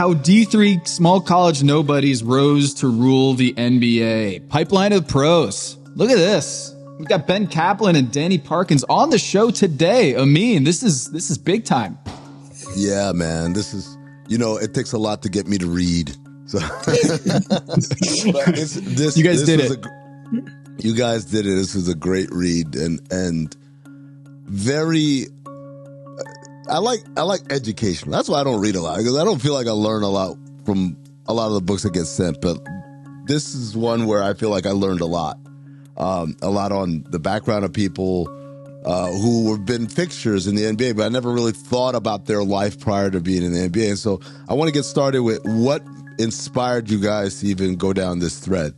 how D3 small college nobodies rose to rule the NBA. Pipeline of pros. Look at this. We've got Ben Kaplan and Danny Parkins on the show today. Amin, this is big time. Yeah, man. This is, it takes a lot to get me to read. So you guys did it. You guys did it. This was a great read and very. I like education. That's why I don't read a lot, because I don't feel like I learn a lot from a lot of the books that get sent. But this is one where I feel like I learned a lot on the background of people who have been fixtures in the NBA, but I never really thought about their life prior to being in the NBA. And so I want to get started with what inspired you guys to even go down this thread.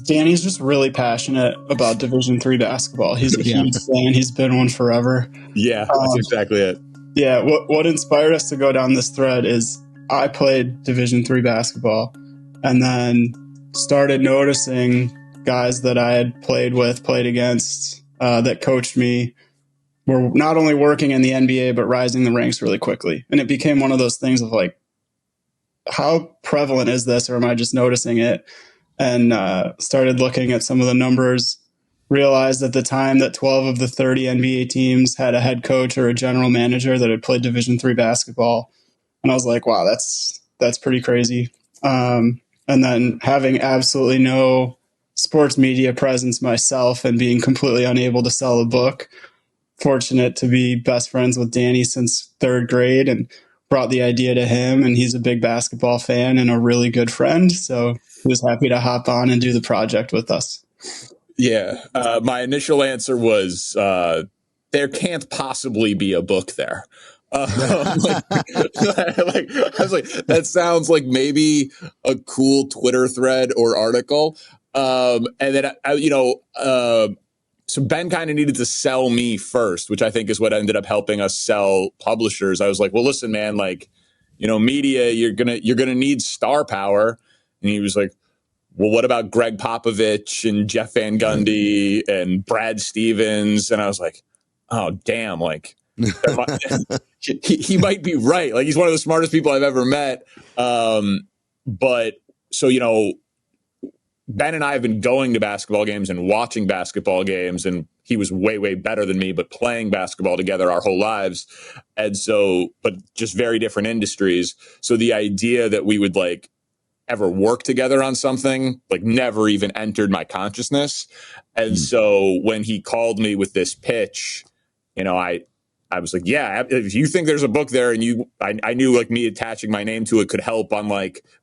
Danny's just really passionate about Division III basketball. He's a huge fan. He's been one forever. Yeah, that's exactly it. Yeah, what inspired us to go down this thread is I played Division III basketball and then started noticing guys that I had played against, that coached me, were not only working in the NBA, but rising the ranks really quickly. And it became one of those things of like, how prevalent is this, or am I just noticing it? And started looking at some of the numbers, realized at the time that 12 of the 30 NBA teams had a head coach or a general manager that had played Division III basketball. And I was like, wow, that's pretty crazy. And then having absolutely no sports media presence myself and being completely unable to sell a book, fortunate to be best friends with Danny since third grade and brought the idea to him. And he's a big basketball fan and a really good friend. So he was happy to hop on and do the project with us. Yeah. My initial answer was, there can't possibly be a book there. I was like, that sounds like maybe a cool Twitter thread or article. And then, so Ben kind of needed to sell me first, which I think is what ended up helping us sell publishers. I was like, well, listen, man, media, you're going to need star power. And he was like, well, what about Greg Popovich and Jeff Van Gundy and Brad Stevens? And I was like, oh, damn, he might be right. Like, he's one of the smartest people I've ever met. But so, Ben and I have been going to basketball games and watching basketball games, and he was way, way better than me, but playing basketball together our whole lives. And so, but just very different industries. So the idea that we would ever work together on something never even entered my consciousness. And so when he called me with this pitch, I was like, yeah, if you think there's a book there, and I knew me attaching my name to it could help on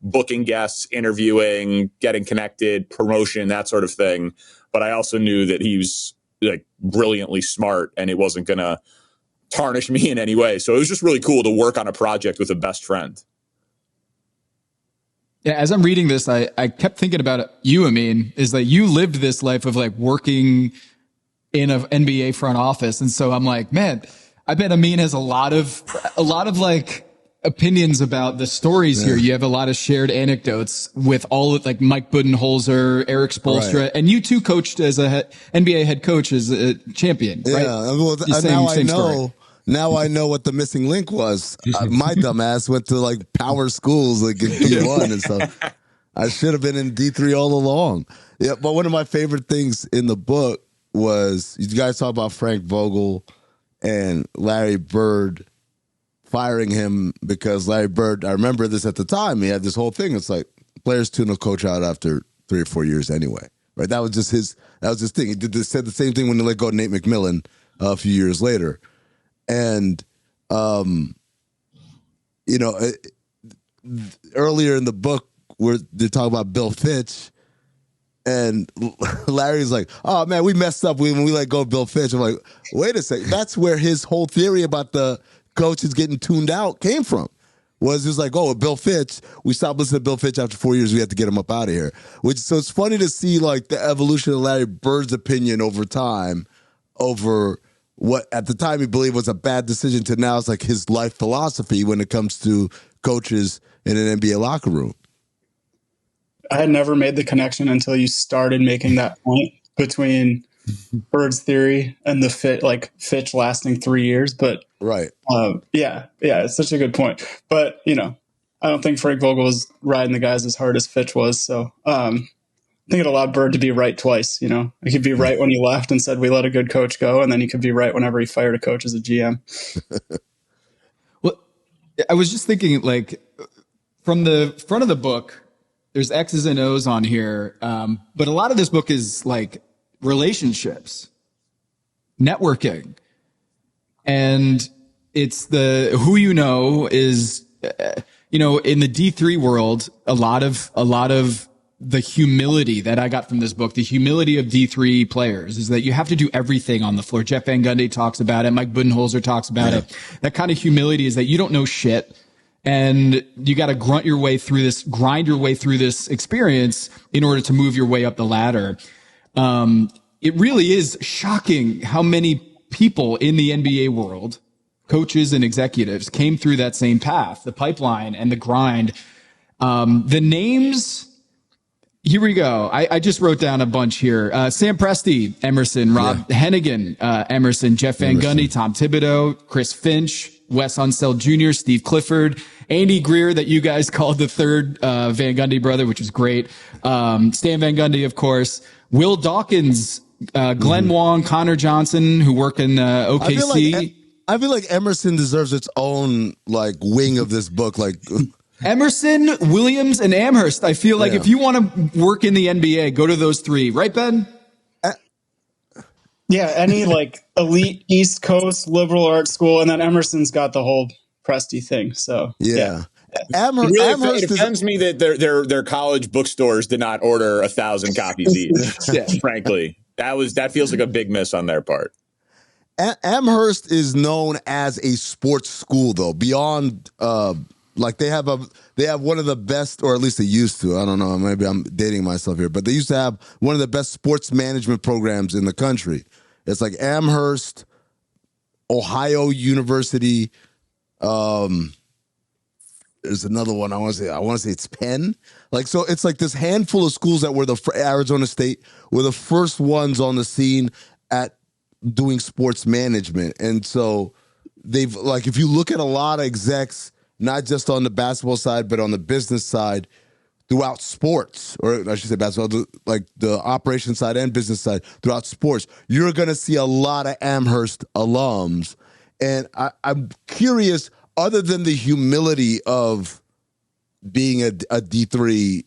booking guests, interviewing, getting connected, promotion, that sort of thing. But I also knew that he was brilliantly smart and it wasn't going to tarnish me in any way. So it was just really cool to work on a project with a best friend. Yeah, as I'm reading this, I kept thinking about you, Amin, is that you lived this life of working in an NBA front office. And so I'm like, man, I bet Amin has a lot of opinions about the stories here. You have a lot of shared anecdotes with all of Mike Budenholzer, Eric Spoelstra, right. And you too coached as a NBA head coach as a champion, right? Yeah, well, now I know what the missing link was. My dumb ass went to power schools in D1 and stuff. I should have been in D3 all along. Yeah, but one of my favorite things in the book was you guys talk about Frank Vogel and Larry Bird firing him because Larry Bird, I remember this at the time, he had this whole thing. It's like players tune a coach out after 3 or 4 years anyway, right? That was just his thing. He said the same thing when they let go of Nate McMillan a few years later. And, earlier in the book where they talk about Bill Fitch, and Larry's like, oh man, we messed up when we let go of Bill Fitch. I'm like, wait a second. That's where his whole theory about the coaches getting tuned out came from. Was just Bill Fitch, we stopped listening to Bill Fitch after 4 years. We had to get him up out of here. So it's funny to see the evolution of Larry Bird's opinion over time, over what at the time he believed was a bad decision to now it's his life philosophy when it comes to coaches in an NBA locker room. I had never made the connection until you started making that point between Bird's theory and the Fitch lasting 3 years. But right. Yeah, it's such a good point. But, I don't think Frank Vogel was riding the guys as hard as Fitch was. So I think it allowed Bird to be right twice. You know, he could be right when he left and said we let a good coach go, and then he could be right whenever he fired a coach as a GM. Well, I was just thinking, like, from the front of the book, there's X's and O's on here, but a lot of this book is like relationships, networking, and it's the who you know is, you know, in the D3 world, a lot of the humility that I got from this book, the humility of D3 players, is that you have to do everything on the floor. Jeff Van Gundy talks about it. Mike Budenholzer talks about it. That kind of humility is that you don't know shit, and you got to grind your way through this experience in order to move your way up the ladder. It really is shocking how many people in the NBA world, coaches and executives, came through that same path, the pipeline and the grind. The names, here we go. I just wrote down a bunch here. Sam Presti, Emerson, Rob Hennigan, Emerson, Jeff Van Gundy, Tom Thibodeau, Chris Finch, Wes Unseld Jr., Steve Clifford, Andy Greer, that you guys called the third Van Gundy brother, which was great. Stan Van Gundy, of course. Will Dawkins, Glenn Wong, Connor Johnson, who work in OKC. I feel like Emerson deserves its own like wing of this book. Like Emerson, Williams, and Amherst. I feel like if you want to work in the NBA, go to those three. Right, Ben? Yeah, any like elite East Coast liberal arts school, and then Emerson's got the whole Presti thing. So yeah. It offends me that their college bookstores did not order 1,000 copies each. Frankly, that feels like a big miss on their part. Amherst is known as a sports school, though. Beyond, like they have one of the best, or at least they used to. I don't know. Maybe I'm dating myself here, but they used to have one of the best sports management programs in the country. It's like Amherst, Ohio University. There's another one. I want to say it's Penn. Like, so it's like this handful of schools that were Arizona State were the first ones on the scene at doing sports management. And so they've, like, if you look at a lot of execs, not just on the basketball side, but on the business side throughout sports, or I should say basketball, like the operations side and business side throughout sports, you're going to see a lot of Amherst alums. And I'm curious, other than the humility of being a D3,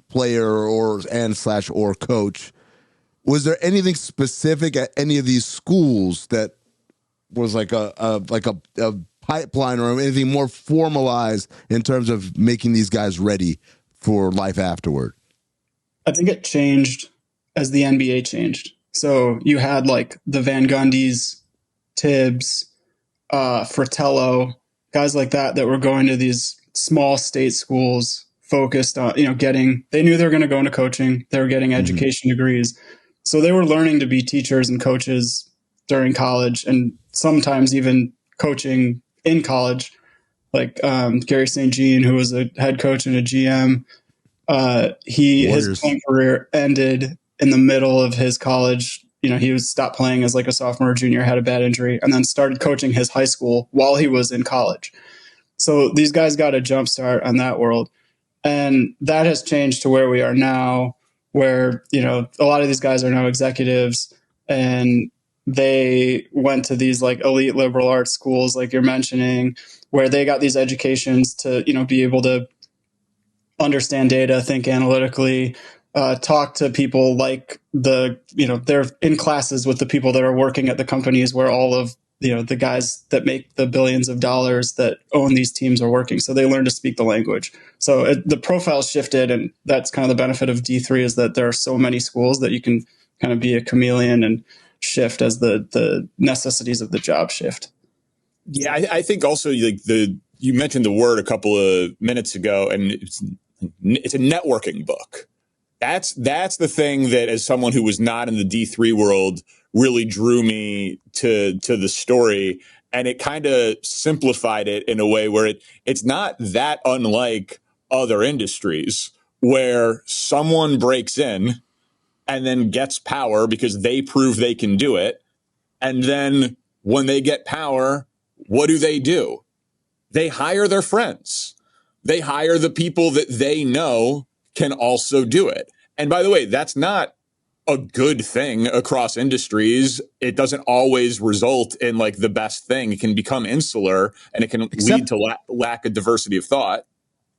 player or coach, was there anything specific at any of these schools that was like a pipeline or anything more formalized in terms of making these guys ready for life afterward? I think it changed as the NBA changed. So you had like the Van Gundys, Tibbs, Fratello, guys like that were going to these small state schools focused on, they knew they were going to go into coaching. They were getting education degrees. So they were learning to be teachers and coaches during college, and sometimes even coaching in college, like Gary St. Jean, who was a head coach and a GM. His playing career ended in the middle of his college. He was stopped playing as like a sophomore or junior, had a bad injury, and then started coaching his high school while he was in college. So these guys got a jump start on that world. And that has changed to where we are now, where, a lot of these guys are now executives, and they went to these like elite liberal arts schools, like you're mentioning, where they got these educations to, be able to understand data, think analytically, talk to people like they're in classes with the people that are working at the companies where all of, the guys that make the billions of dollars that own these teams are working. So they learn to speak the language. So the profile shifted, and that's kind of the benefit of D3 is that there are so many schools that you can kind of be a chameleon and shift as the necessities of the job shift. Yeah, I think also like you mentioned the word a couple of minutes ago, and it's a networking book. That's the thing that, as someone who was not in the D3 world, really drew me to the story, and it kind of simplified it in a way where it's not that unlike other industries where someone breaks in and then gets power because they prove they can do it. And then when they get power, what do? they hire their friends. They hire the people that they know can also do it. And by the way, that's not a good thing across industries. It doesn't always result in like the best thing. It can become insular, and it can lead to lack of diversity of thought.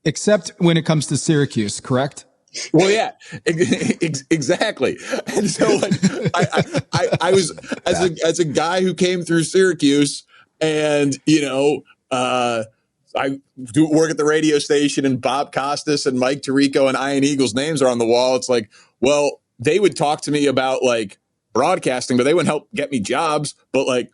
Except when it comes to Syracuse, correct? Well, yeah, exactly. And so like, I was as a guy who came through Syracuse, and I do work at the radio station, and Bob Costas and Mike Tirico and Ian Eagle's names are on the wall. It's like, well, they would talk to me about like broadcasting, but they wouldn't help get me jobs. But like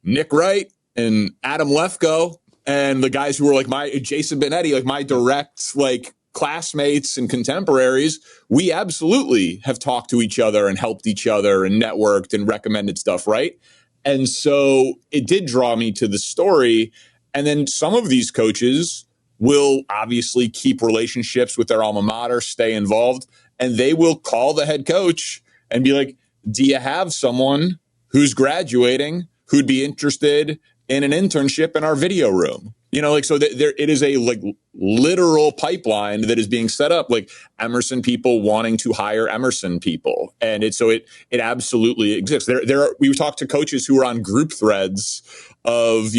Nick Wright and Adam Lefko and the guys who were like my Jason Benetti, like my direct like classmates and contemporaries, we absolutely have talked to each other and helped each other and networked and recommended stuff, right? And so it did draw me to the story. And then some of these coaches will obviously keep relationships with their alma mater, stay involved, and they will call the head coach and be like, do you have someone who's graduating who'd be interested in an internship in our video room? So there it is a like literal pipeline that is being set up, like Emerson people wanting to hire Emerson people. And it absolutely exists. We talked to coaches who were on group threads of,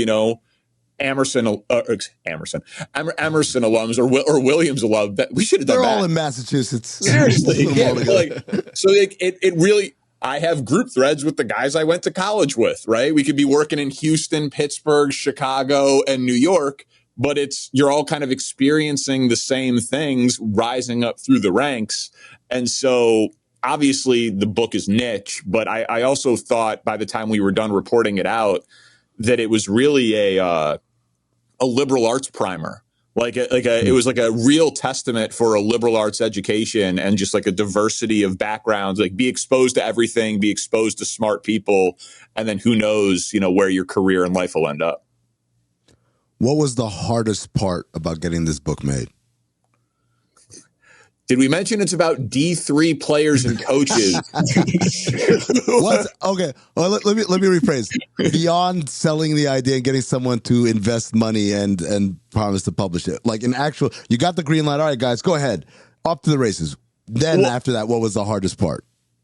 Emerson alums or Williams alums. We should have done that. They're all in Massachusetts. Seriously. It really, I have group threads with the guys I went to college with, right? We could be working in Houston, Pittsburgh, Chicago, and New York, but you're all kind of experiencing the same things, rising up through the ranks. And so obviously the book is niche, but I also thought by the time we were done reporting it out, that it was really a liberal arts primer. It was like a real testament for a liberal arts education and just like a diversity of backgrounds, like be exposed to everything, be exposed to smart people. And then who knows, where your career and life will end up. What was the hardest part about getting this book made? Did we mention it's about D3 players and coaches? What? Okay. Well, let me rephrase. Beyond selling the idea and getting someone to invest money and promise to publish it, like in actual, you got the green light. All right, guys, go ahead. Off to the races. Then after that, what was the hardest part?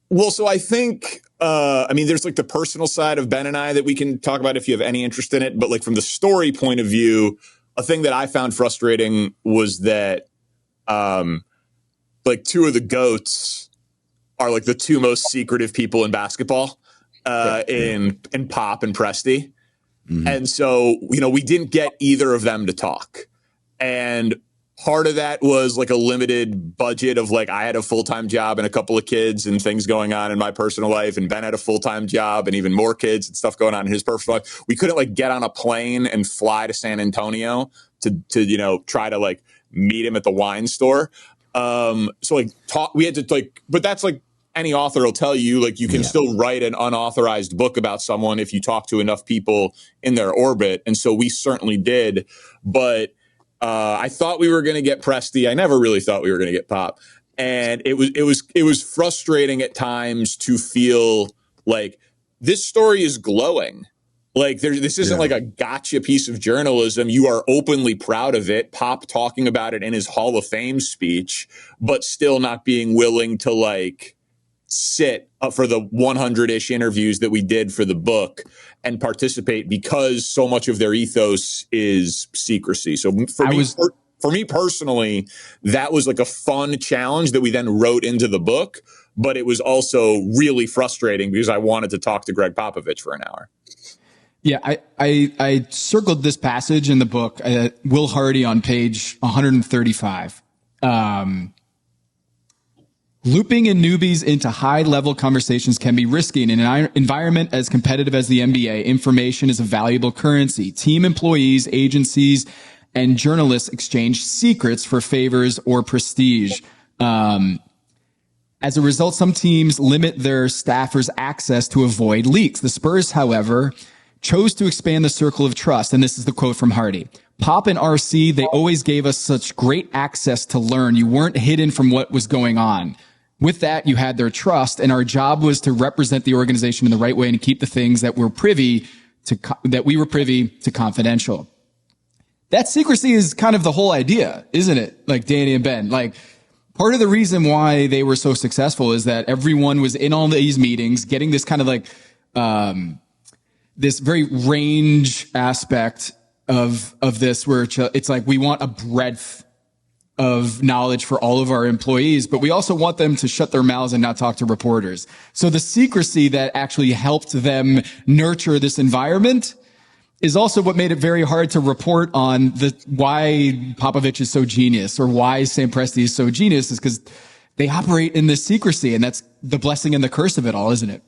Well, so I think, there's like the personal side of Ben and I that we can talk about if you have any interest in it. But like from the story point of view, a thing that I found frustrating was that, like two of the GOATs are like the two most secretive people in basketball, in Pop and Presti. Mm-hmm. And so, we didn't get either of them to talk. And part of that was like a limited budget of like, I had a full-time job and a couple of kids and things going on in my personal life. And Ben had a full-time job and even more kids and stuff going on in his personal life. We couldn't like get on a plane and fly to San Antonio to try to like meet him at the wine store. We had to like, but that's like any author will tell you, like you can still write an unauthorized book about someone if you talk to enough people in their orbit. And so we certainly did, but I thought we were going to get Presti. I never really thought we were going to get Pop. And it was frustrating at times to feel like this story is glowing. Like this isn't like a gotcha piece of journalism. You are openly proud of it. Pop talking about it in his Hall of Fame speech, but still not being willing to like sit up for the 100-ish interviews that we did for the book and participate because so much of their ethos is secrecy. So for me personally, that was like a fun challenge that we then wrote into the book, but it was also really frustrating because I wanted to talk to Greg Popovich for an hour. Yeah, I circled this passage in the book, Will Hardy on page 135. Looping in newbies into high-level conversations can be risky. In an environment as competitive as the NBA, information is a valuable currency. Team employees, agencies, and journalists exchange secrets for favors or prestige. As a result, some teams limit their staffers' access to avoid leaks. The Spurs, however, chose to expand the circle of trust. And this is the quote from Hardy. Pop and RC, they always gave us such great access to learn. You weren't hidden from what was going on. With that, you had their trust, and our job was to represent the organization in the right way and to keep the things that we were privy to confidential. that secrecy is kind of the whole idea, isn't it? Like Danny and Ben, like part of the reason why they were so successful is that everyone was in all these meetings, getting this kind of like, this very range aspect of this, where it's like, we want a breadth of knowledge for all of our employees, but we also want them to shut their mouths and not talk to reporters. So the secrecy that actually helped them nurture this environment is also what made it very hard to report on why Popovich is so genius or why Sam Presti is so genius, is because they operate in this secrecy, and that's the blessing and the curse of it all, isn't it?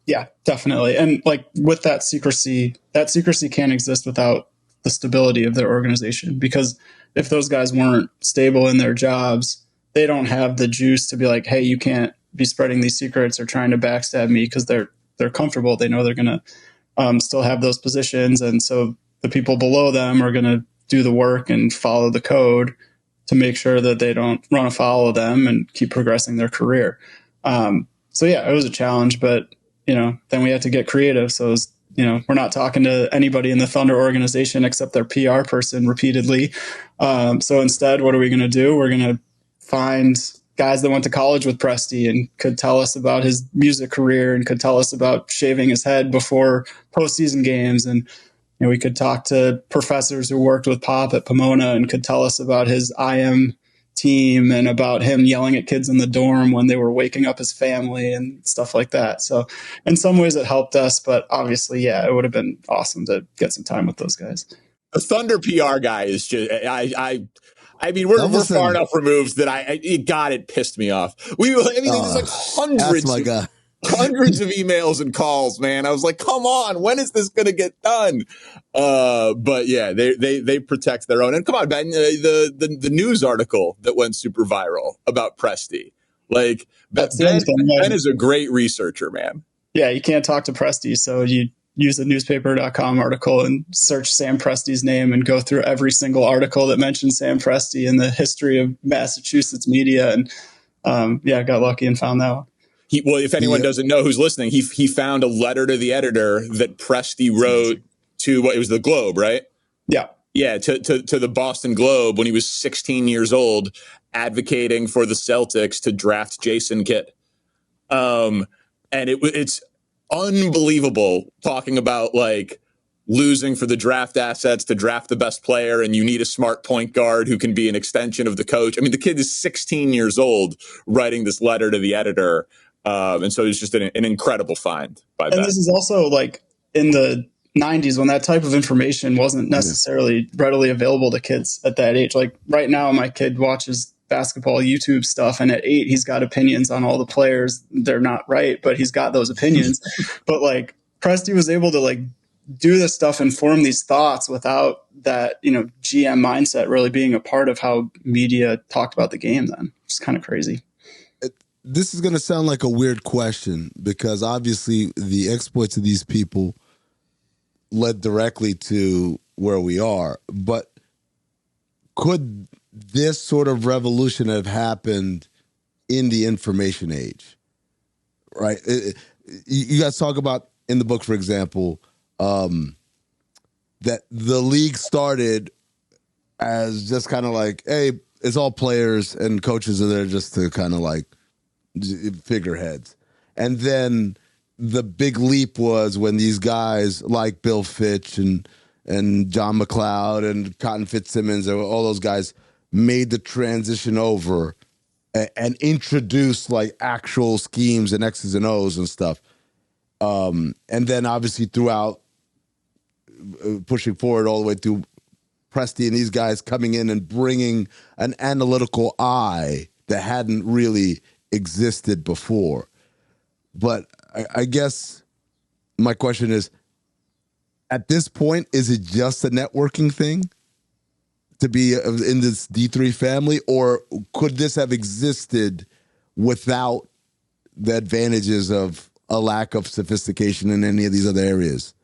Yeah, definitely. And like with that secrecy can't exist without the stability of their organization, because if those guys weren't stable in their jobs, they don't have the juice to be like, hey, you can't be spreading these secrets or trying to backstab me, because they're comfortable. They know they're going to still have those positions. And so the people below them are going to do the work and follow the code to make sure that they don't run afoul of them and keep progressing their career. So yeah, it was a challenge, but then we had to get creative. So it was, we're not talking to anybody in the Thunder organization except their PR person repeatedly. So instead, what are we going to do? We're going to find guys that went to college with Presti and could tell us about his music career and could tell us about shaving his head before postseason games. And we could talk to professors who worked with Pop at Pomona and could tell us about his IM team and about him yelling at kids in the dorm when they were waking up his family and stuff like that. So in some ways it helped us, but obviously, yeah, it would have been awesome to get some time with those guys. The Thunder PR guy is just, I mean, we're far enough removed that it pissed me off. There's like hundreds of emails and calls, man. I was like, come on, when is this going to get done? But yeah, they protect their own. And come on, Ben, the news article that went super viral about Presti, like Ben is a great researcher, man. Yeah, you can't talk to Presti, so you use the newspaper.com article and search Sam Presti's name and go through every single article that mentions Sam Presti in the history of Massachusetts media. And I got lucky and found that one. If anyone doesn't know who's listening, he found a letter to the editor that Presti wrote to it was the Globe, right? Yeah. Yeah, to the Boston Globe when he was 16 years old, advocating for the Celtics to draft Jason Kidd. And it's unbelievable talking about like losing for the draft assets to draft the best player, and you need a smart point guard who can be an extension of the coach. I mean, the kid is 16 years old writing this letter to the editor. And so it's just an incredible find by Ben. And this is also like in the 90s when that type of information wasn't necessarily readily available to kids at that age. Like right now, my kid watches basketball YouTube stuff, and at 8, he's got opinions on all the players. They're not right, but he's got those opinions. But like Presti was able to like do this stuff and form these thoughts without that, GM mindset really being a part of how media talked about the game then. It's kind of crazy. This is going to sound like a weird question because obviously the exploits of these people led directly to where we are. But could this sort of revolution have happened in the information age? Right? You guys talk about in the book, for example, that the league started as just kind of like, hey, it's all players and coaches are there just to kind of like figureheads. And then the big leap was when these guys like Bill Fitch and John McLeod and Cotton Fitzsimmons and all those guys made the transition over and introduced like actual schemes and X's and O's and stuff. And then obviously throughout pushing forward all the way through Presti and these guys coming in and bringing an analytical eye that hadn't really existed before. But I guess my question is, at this point, is it just a networking thing to be in this D3 family, or could this have existed without the advantages of a lack of sophistication in any of these other areas?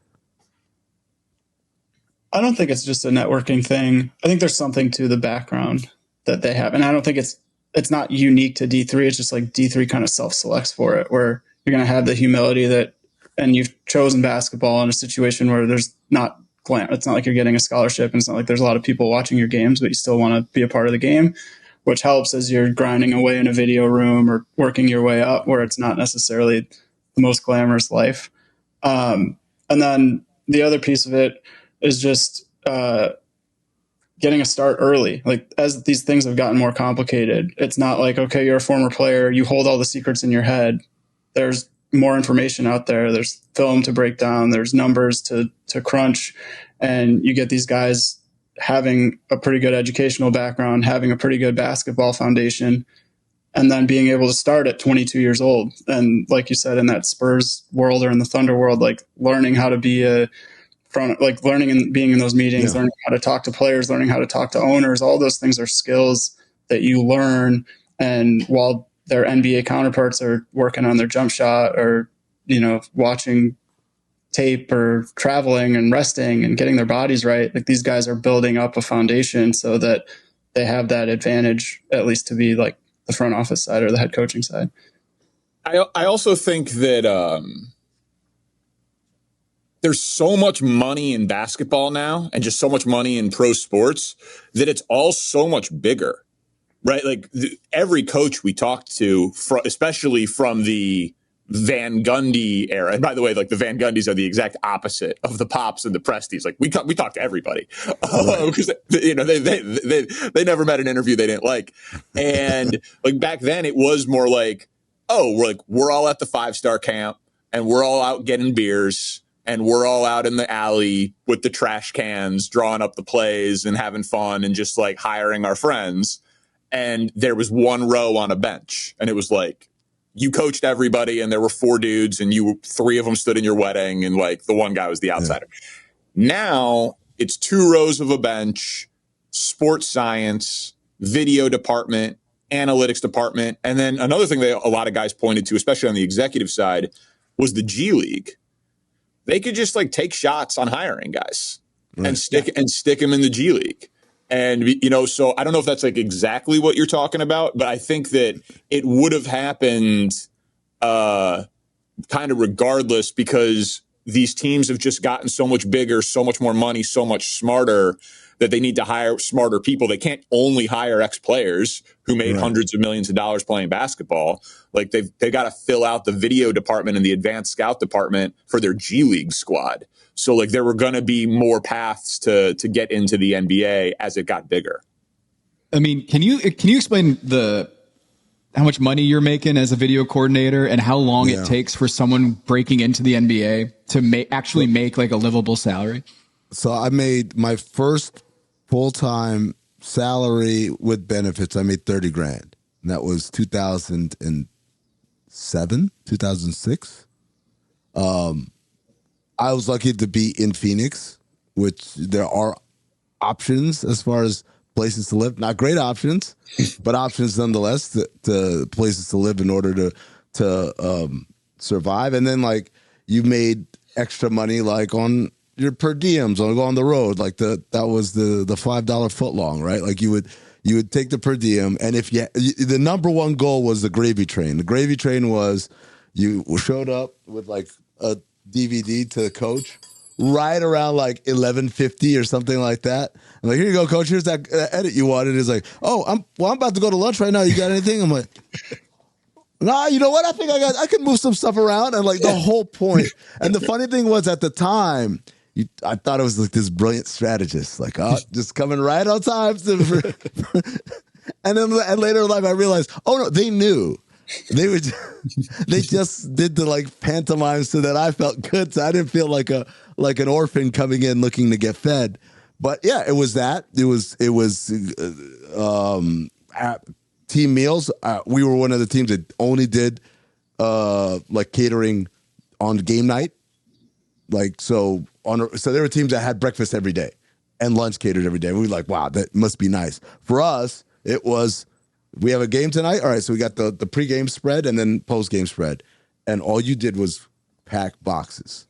I don't think it's just a networking thing. I think there's something to the background that they have. And I don't think it's not unique to D3. It's just like D3 kind of self-selects for it, where you're going to have the humility that, and you've chosen basketball in a situation where there's not glam. It's not like you're getting a scholarship, and it's not like there's a lot of people watching your games, but you still want to be a part of the game, which helps as you're grinding away in a video room or working your way up where it's not necessarily the most glamorous life. And then the other piece of it is just getting a start early. Like, as these things have gotten more complicated, it's not like, okay, you're a former player, you hold all the secrets in your head. There's more information out there. There's film to break down. There's numbers to crunch. And you get these guys having a pretty good educational background, having a pretty good basketball foundation, and then being able to start at 22 years old. And like you said, in that Spurs world or in the Thunder world, like learning how to be learning and being in those meetings, learning how to talk to players, learning how to talk to owners, all those things are skills that you learn. And while their NBA counterparts are working on their jump shot or, watching tape or traveling and resting and getting their bodies right, like these guys are building up a foundation so that they have that advantage, at least to be like the front office side or the head coaching side. I also think that there's so much money in basketball now and just so much money in pro sports that it's all so much bigger, right? Like every coach we talked to, especially from the Van Gundy era. And by the way, like the Van Gundys are the exact opposite of the Pops and the Prestis. Like we talk to everybody because they never met an interview they didn't like. And like back then it was more like, we're all at the 5-star camp and we're all out getting beers and we're all out in the alley with the trash cans, drawing up the plays and having fun and just like hiring our friends. And there was one row on a bench and it was like, you coached everybody and there were 4 dudes and 3 of them stood in your wedding and like the one guy was the outsider. Yeah. Now it's 2 rows of a bench, sports science, video department, analytics department. And then another thing that a lot of guys pointed to, especially on the executive side, was the G League. They could just like take shots on hiring guys and stick them in the G League. And, so I don't know if that's like exactly what you're talking about, but I think that it would have happened kind of regardless because these teams have just gotten so much bigger, so much more money, so much smarter that they need to hire smarter people. They can't only hire ex-players who made hundreds of millions of dollars playing basketball. Like they've got to fill out the video department and the advanced scout department for their G League squad. So like there were going to be more paths to get into the NBA as it got bigger. I mean, can you explain how much money you're making as a video coordinator and how long it takes for someone breaking into the NBA to actually make like a livable salary? So I made my first full-time salary with benefits. I made $30,000. And that was 2007, 2006. I was lucky to be in Phoenix, which there are options as far as places to live. Not great options, but options nonetheless to places to live in order to survive. And then like you made extra money like on your per diems on the road. Like that was the $5 footlong, right? Like you would take the per diem, and if the number one goal was the gravy train. The gravy train was you showed up with like a DVD to the coach right around like 11:50 or something like that. I'm like, here you go, coach. Here's that edit you wanted. It's like, I'm about to go to lunch right now. You got anything? I'm like, nah, you know what? I think I can move some stuff around. And like the whole point. And the funny thing was at the time, I thought it was like this brilliant strategist, like, just coming right on time. And then later in life, I realized, oh no, they knew. They just did the like pantomime so that I felt good. So I didn't feel like an orphan coming in looking to get fed. But yeah, it was that. It was team meals. We were one of the teams that only did like catering on game night. Like so there were teams that had breakfast every day and lunch catered every day. We were like, wow, that must be nice. For us, it was, we have a game tonight. All right, so we got the pregame spread and then postgame spread. And all you did was pack boxes.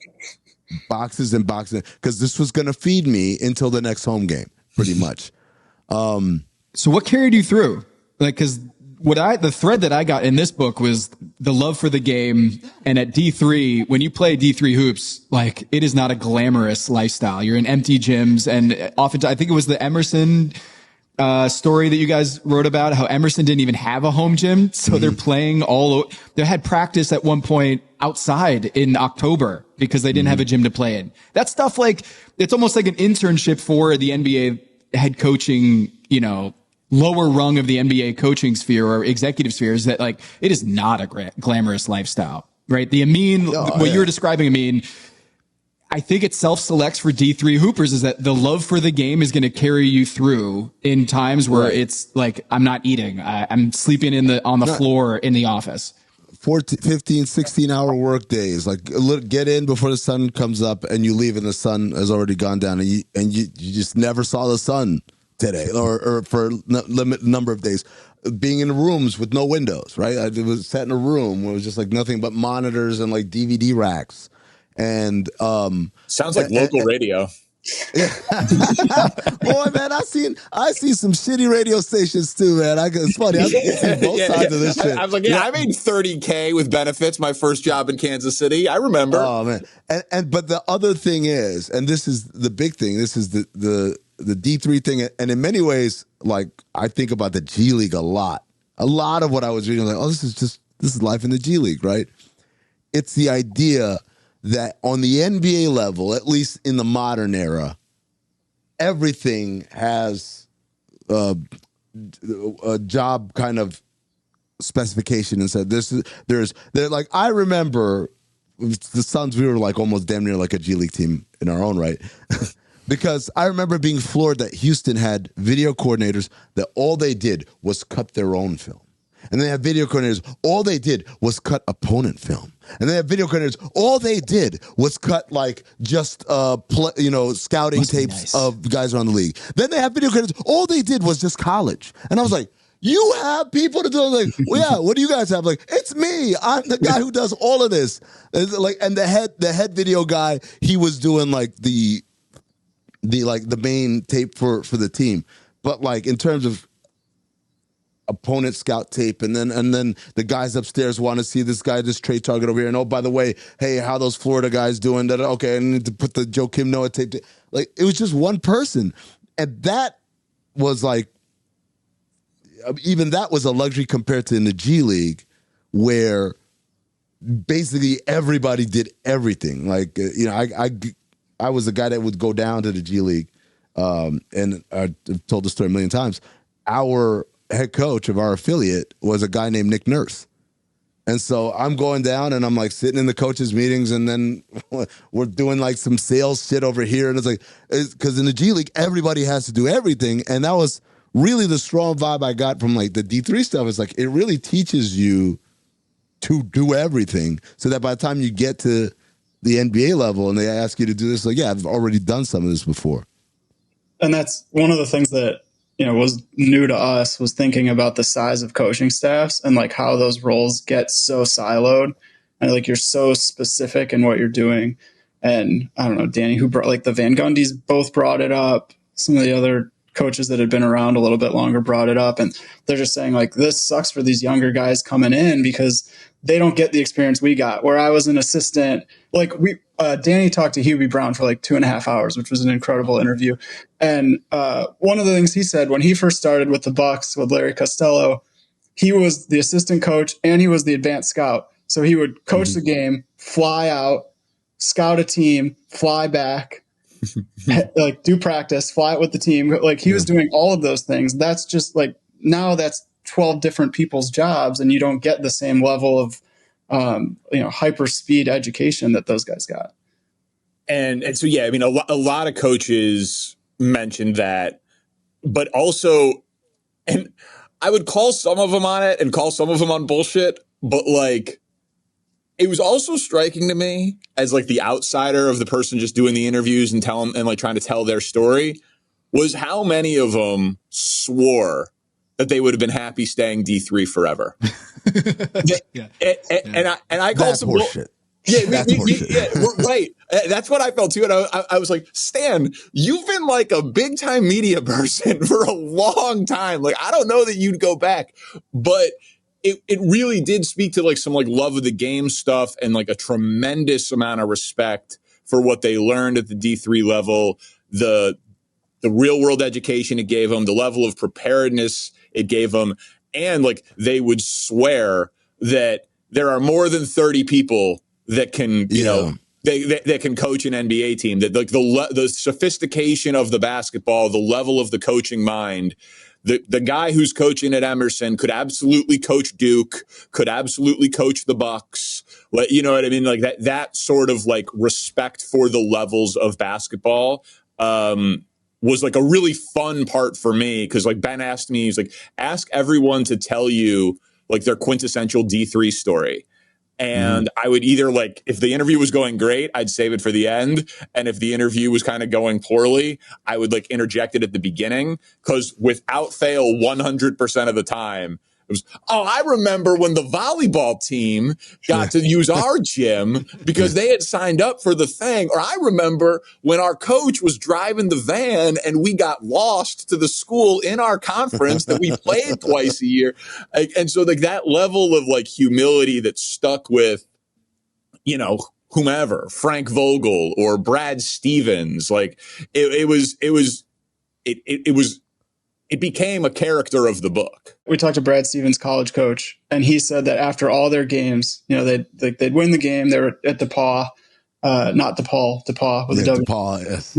Boxes and boxes. Because this was going to feed me until the next home game, pretty much. So what carried you through? Like, because the thread that I got in this book was the love for the game. And at D3, when you play D3 hoops, like, it is not a glamorous lifestyle. You're in empty gyms, and oftentimes, I think it was the Emerson story that you guys wrote about, how Emerson didn't even have a home gym. So they're playing they had practice at one point outside in October because they didn't have a gym to play in. That stuff, like, it's almost like an internship for the NBA head coaching, you know, lower rung of the NBA coaching sphere or executive spheres, that, like, it is not a glamorous lifestyle, right? The Amin, what you were describing, Amin, I think it self-selects for D3 hoopers, is that the love for the game is going to carry you through in times where it's like, I'm not eating, I'm sleeping on the floor in the office. 15, 16-hour work days. Like, get in before the sun comes up, and you leave and the sun has already gone down, and you just never saw the sun today or for a limited number of days. Being in rooms with no windows, right? I was sat in a room where it was just like nothing but monitors and like DVD racks. And sounds like local radio. Yeah. Boy, man, I see some shitty radio stations too, man. It's funny. I see both sides of this shit. I was like, I made $30K with benefits my first job in Kansas City. I remember. Oh man, but the other thing is, and this is the big thing. This is the D3 thing, and in many ways, like, I think about the G League a lot. A lot of what I was reading, like, oh, this is life in the G League, right? It's the idea that on the NBA level, at least in the modern era, everything has a job kind of specification, and said there's like, I remember the Suns, we were like almost damn near like a G League team in our own right. Because I remember being floored that Houston had video coordinators that all they did was cut their own film. And they have video coordinators, all they did was cut opponent film. And they have video coordinators, all they did was cut, like, just scouting tapes of guys around the league. Then they have video coordinators, all they did was just college. And I was like, you have people to do it? Like, well, yeah, what do you guys have? Like, it's me. I'm the guy who does all of this. And the head video guy, he was doing like the main tape for the team. But, like, in terms of opponent scout tape, and then the guys upstairs want to see this trade target over here, and, oh, by the way, hey, how those Florida guys doing? That, okay, I need to put the Joakim Noah tape. Like, it was just one person, and that was like, even that was a luxury compared to in the G League, where basically everybody did everything. Like, I was the guy that would go down to the G League, and I've told the story a million times. Our head coach of our affiliate was a guy named Nick Nurse. And so I'm going down, and I'm like sitting in the coaches' meetings, and then we're doing like some sales shit over here. And it's like, because in the G League, everybody has to do everything. And that was really the strong vibe I got from like the D3 stuff. It's like, it really teaches you to do everything, so that by the time you get to the NBA level and they ask you to do this, like, yeah, I've already done some of this before. And that's one of the things that, was new to us, was thinking about the size of coaching staffs and like how those roles get so siloed, and like you're so specific in what you're doing. And I don't know, Danny, who brought, like, the Van Gundys both brought it up. Some of the other coaches that had been around a little bit longer brought it up, and they're just saying, like, this sucks for these younger guys coming in because they don't get the experience we got. Where I was an assistant, like, Danny talked to Hubie Brown for like 2.5 hours, which was an incredible interview. And one of the things he said when he first started with the Bucks with Larry Costello, he was the assistant coach and he was the advanced scout. So he would coach the game, fly out, scout a team, fly back, like do practice, fly it with the team. Like, he was doing all of those things. That's just like, now that's 12 different people's jobs, and you don't get the same level of hyper speed education that those guys got. And so, yeah, I mean, a lot of coaches mentioned that, but also, and I would call some of them on it and call some of them on bullshit, but like, it was also striking to me as like the outsider of the person just doing the interviews and trying to tell their story, was how many of them swore that they would have been happy staying D3 forever. And I called some bullshit. Right. That's what I felt too. And I was like, Stan, you've been like a big time media person for a long time. Like, I don't know that you'd go back, but it really did speak to like some like love of the game stuff and like a tremendous amount of respect for what they learned at the D3 level, the real world education it gave them, the level of preparedness it gave them. And like they would swear that there are more than 30 people that can, you know, they can coach an NBA team, that like the sophistication of the basketball, the level of the coaching mind, the guy who's coaching at Emerson could absolutely coach Duke, could absolutely coach the Bucks. You know what I mean? Like that sort of like respect for the levels of basketball, was like a really fun part for me. Cause like Ben asked me, he's like, ask everyone to tell you like their quintessential D3 story. And I would either like, if the interview was going great, I'd save it for the end. And if the interview was kind of going poorly, I would like interject it at the beginning. Cause without fail, 100% of the time, it was, oh, I remember when the volleyball team got to use our gym because they had signed up for the thing. Or I remember when our coach was driving the van and we got lost to the school in our conference that we played twice a year. And so like that level of like humility that stuck with, you know, whomever, Frank Vogel or Brad Stevens, like it became a character of the book. We talked to Brad Stevens, college coach, and he said that after all their games, you know, they'd win the game. They were at DePaul, not DePaul with a W. DePaul, yes.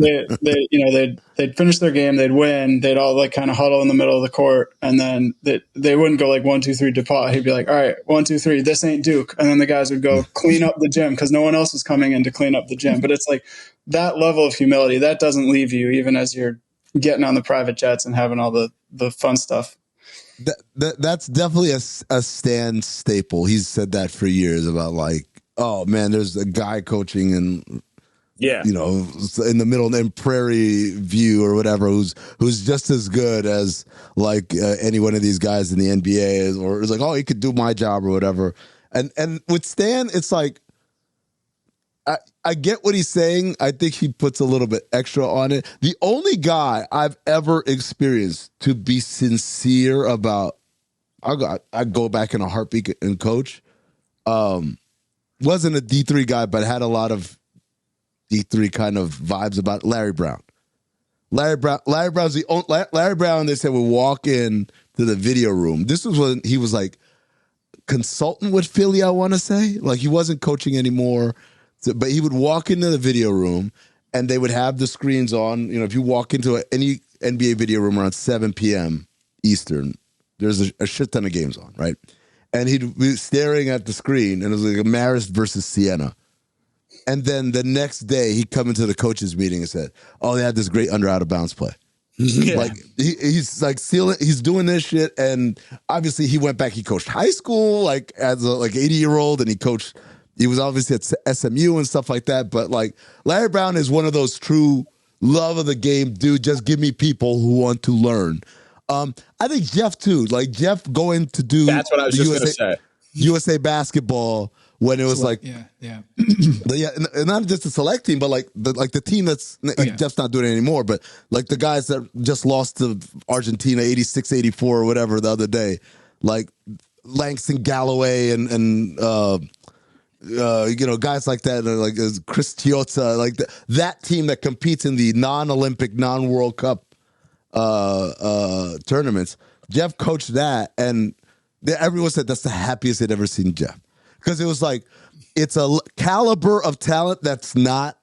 They'd finish their game, they'd win, they'd all like kind of huddle in the middle of the court, and then they wouldn't go like 1, 2, 3 DePaul. He'd be like, all right, 1, 2, 3, this ain't Duke, and then the guys would go clean up the gym because no one else was coming in to clean up the gym. But it's like that level of humility that doesn't leave you even as you're getting on the private jets and having all the fun stuff. That's definitely a Stan staple. He's said that for years about like, oh man, there's a guy coaching in, you know, in the middle in Prairie View or whatever, who's just as good as like any one of these guys in the NBA, or it's like, oh, he could do my job or whatever. And with Stan, it's like, I get what he's saying. I think he puts a little bit extra on it. The only guy I've ever experienced to be sincere about, I go back in a heartbeat and coach, wasn't a D3 guy, but had a lot of D3 kind of vibes about Larry Brown. Larry Brown's the only, Larry Brown, they said, would walk in to the video room. This was when he was like consultant with Philly, I want to say. Like he wasn't coaching anymore. But he would walk into the video room and they would have the screens on. You know, if you walk into any NBA video room around 7 p.m. Eastern, there's a shit ton of games on, right? And he'd be staring at the screen and it was like a Marist versus Siena. And then the next day he'd come into the coaches meeting and said, oh, they had this great under out of bounds play. Yeah. Like he's like he's doing this shit. And obviously he went back, he coached high school, like as a 80-year-old, and he was obviously at SMU and stuff like that. But like Larry Brown is one of those true love of the game, dude. Just give me people who want to learn. I think Jeff too. Like Jeff going to do. That's what I was just going to say. USA basketball when it was like, yeah, and not just the select team, but like the team that's Jeff's not doing it anymore. But like the guys that just lost to Argentina 86-84 or whatever the other day, like Langston Galloway and you know, guys like that, like Chris Chiozza, like that team that competes in the non-Olympic, non-World Cup tournaments. Jeff coached that, and everyone said that's the happiest they'd ever seen Jeff, because it was like it's a caliber of talent that's not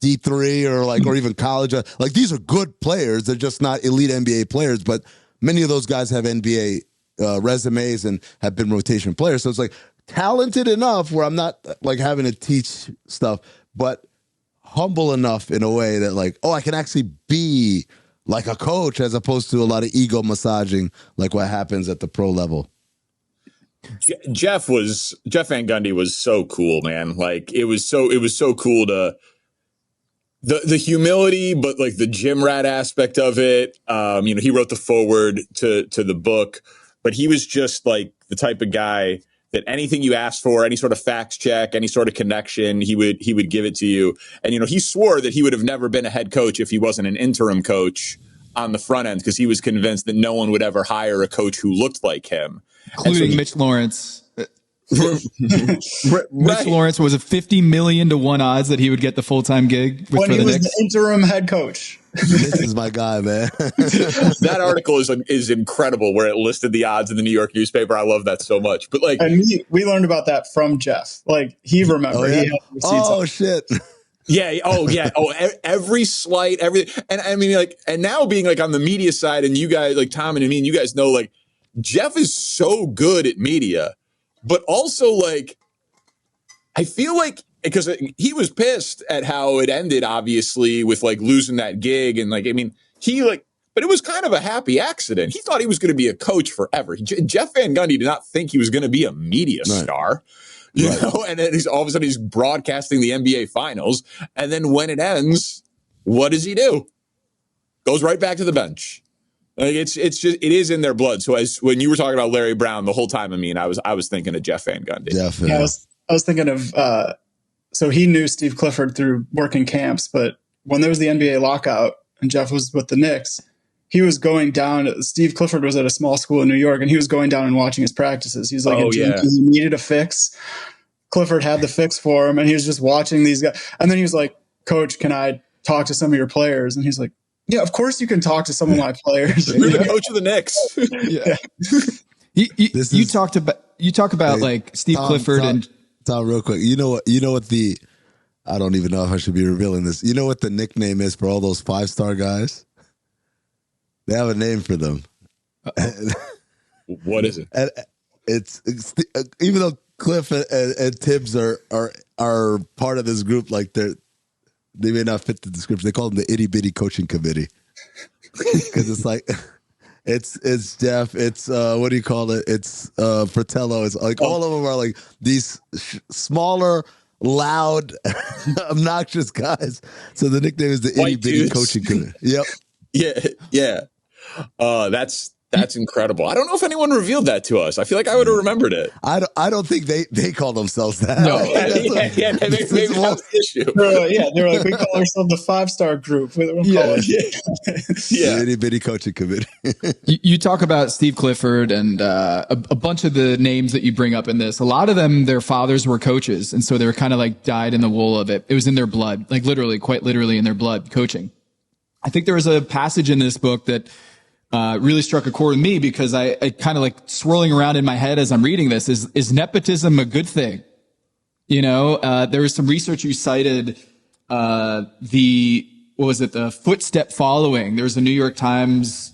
D3 or even college. Like these are good players; they're just not elite NBA players. But many of those guys have NBA resumes and have been rotation players. So it's like talented enough where I'm not like having to teach stuff, but humble enough in a way that like, oh, I can actually be like a coach as opposed to a lot of ego massaging, like what happens at the pro level. Jeff Van Gundy was so cool, man. Like it was so cool to the humility, but like the gym rat aspect of it. You know, he wrote the foreword to the book, but he was just like the type of guy that anything you asked for, any sort of fact check, any sort of connection, he would give it to you. And, you know, he swore that he would have never been a head coach if he wasn't an interim coach on the front end, because he was convinced that no one would ever hire a coach who looked like him. including Mitch Lawrence. Right. Mitch Lawrence was a 50 million to 1 odds that he would get the full-time gig when he was the interim head coach. This is my guy, man. That article is incredible where it listed the odds in the New York newspaper. I love that so much. But like, and we learned about that from Jeff. Like he remembered. Oh, yeah? He had receipts Oh shit. yeah. Oh, yeah. Oh, every slight, everything. And I mean, like, and now being like on the media side, and you guys, like Tom and Amin, you guys know, like, Jeff is so good at media, but also, like, I feel like, because he was pissed at how it ended, obviously, with like losing that gig. And like, I mean, but it was kind of a happy accident. He thought he was going to be a coach forever. Jeff Van Gundy did not think he was going to be a media star. You know, and then all of a sudden he's broadcasting the NBA finals. And then when it ends, what does he do? Goes right back to the bench. Like it is in their blood. So when you were talking about Larry Brown the whole time, I mean, I was thinking of Jeff Van Gundy. Definitely. Yeah, I was thinking of, so he knew Steve Clifford through working camps, but when there was the NBA lockout and Jeff was with the Knicks, he was going down. Steve Clifford was at a small school in New York, and he was going down and watching his practices. He was like, he needed a fix. Clifford had the fix for him, and he was just watching these guys. And then he was like, "Coach, can I talk to some of your players?" And he's like, "Yeah, of course you can talk to some of my players." You're the coach of the Knicks. You talk about like Steve Clifford and Tom, real quick. You know what I don't even know if I should be revealing this. You know what the nickname is for all those 5-star guys? They have a name for them. What is it? And it's even though Cliff and Tibbs are part of this group, like they may not fit the description. They call them the itty bitty coaching committee because it's like it's Jeff, it's what do you call it? It's Fratello. It's like all of them are like these smaller, loud, obnoxious guys. So the nickname is the itty bitty coaching committee. Yep. Yeah. That's incredible. I don't know if anyone revealed that to us. I feel like I would have remembered it. I don't think they call themselves that. No, maybe that's the issue. They were like, we call ourselves the 5-star group. The itty bitty coaching committee. You talk about Steve Clifford and a bunch of the names that you bring up in this. A lot of them, their fathers were coaches, and so they were kind of like dyed in the wool of it. It was in their blood, like literally, quite literally in their blood, coaching. I think there was a passage in this book that really struck a chord with me because I kind of like swirling around in my head as I'm reading this is nepotism a good thing? You know, there was some research you cited, the footstep following. There's a New York Times,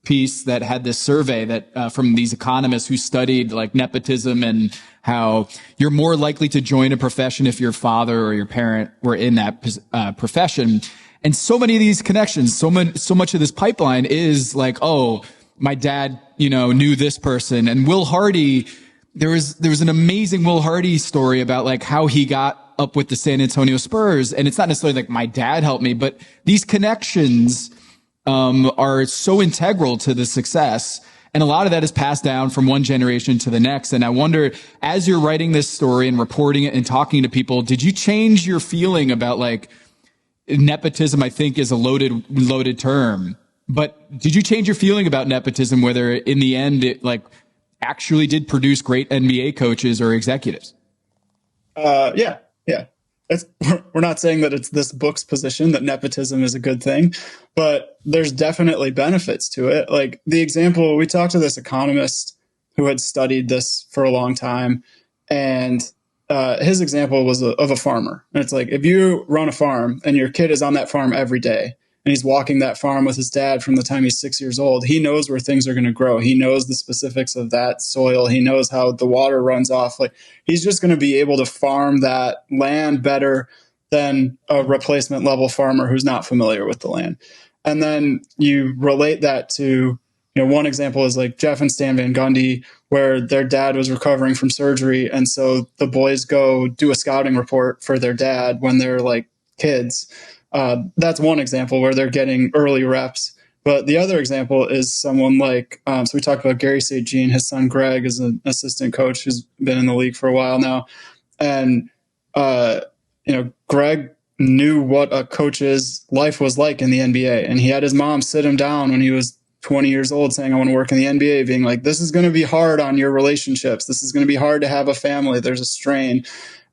piece that had this survey that, from these economists who studied like nepotism and how you're more likely to join a profession if your father or your parent were in that, profession. And so many of these connections, so much of this pipeline is like, oh, my dad, knew this person. And Will Hardy, there was an amazing Will Hardy story about like how he got up with the San Antonio Spurs. And it's not necessarily like my dad helped me, but these connections, are so integral to the success. And a lot of that is passed down from one generation to the next. And I wonder, as you're writing this story and reporting it and talking to people, did you change your feeling about like, nepotism, I think, is a loaded term. But did you change your feeling about nepotism, whether in the end it like actually did produce great NBA coaches or executives? Yeah. We're not saying that it's this book's position that nepotism is a good thing, but there's definitely benefits to it. Like the example, we talked to this economist who had studied this for a long time, and his example was of a farmer. And it's like, if you run a farm and your kid is on that farm every day and he's walking that farm with his dad from the time he's 6 years old, he knows where things are going to grow. He knows the specifics of that soil. He knows how the water runs off. Like he's just going to be able to farm that land better than a replacement level farmer who's not familiar with the land. And then you relate that to, one example is like Jeff and Stan Van Gundy, where their dad was recovering from surgery. And so the boys go do a scouting report for their dad when they're like kids. That's one example where they're getting early reps. But the other example is someone like, so we talked about Gary St. Jean. His son Greg is an assistant coach who's been in the league for a while now. And, Greg knew what a coach's life was like in the NBA. And he had his mom sit him down when he was 20 years old saying, I want to work in the NBA, being like, this is going to be hard on your relationships. This is going to be hard to have a family. There's a strain.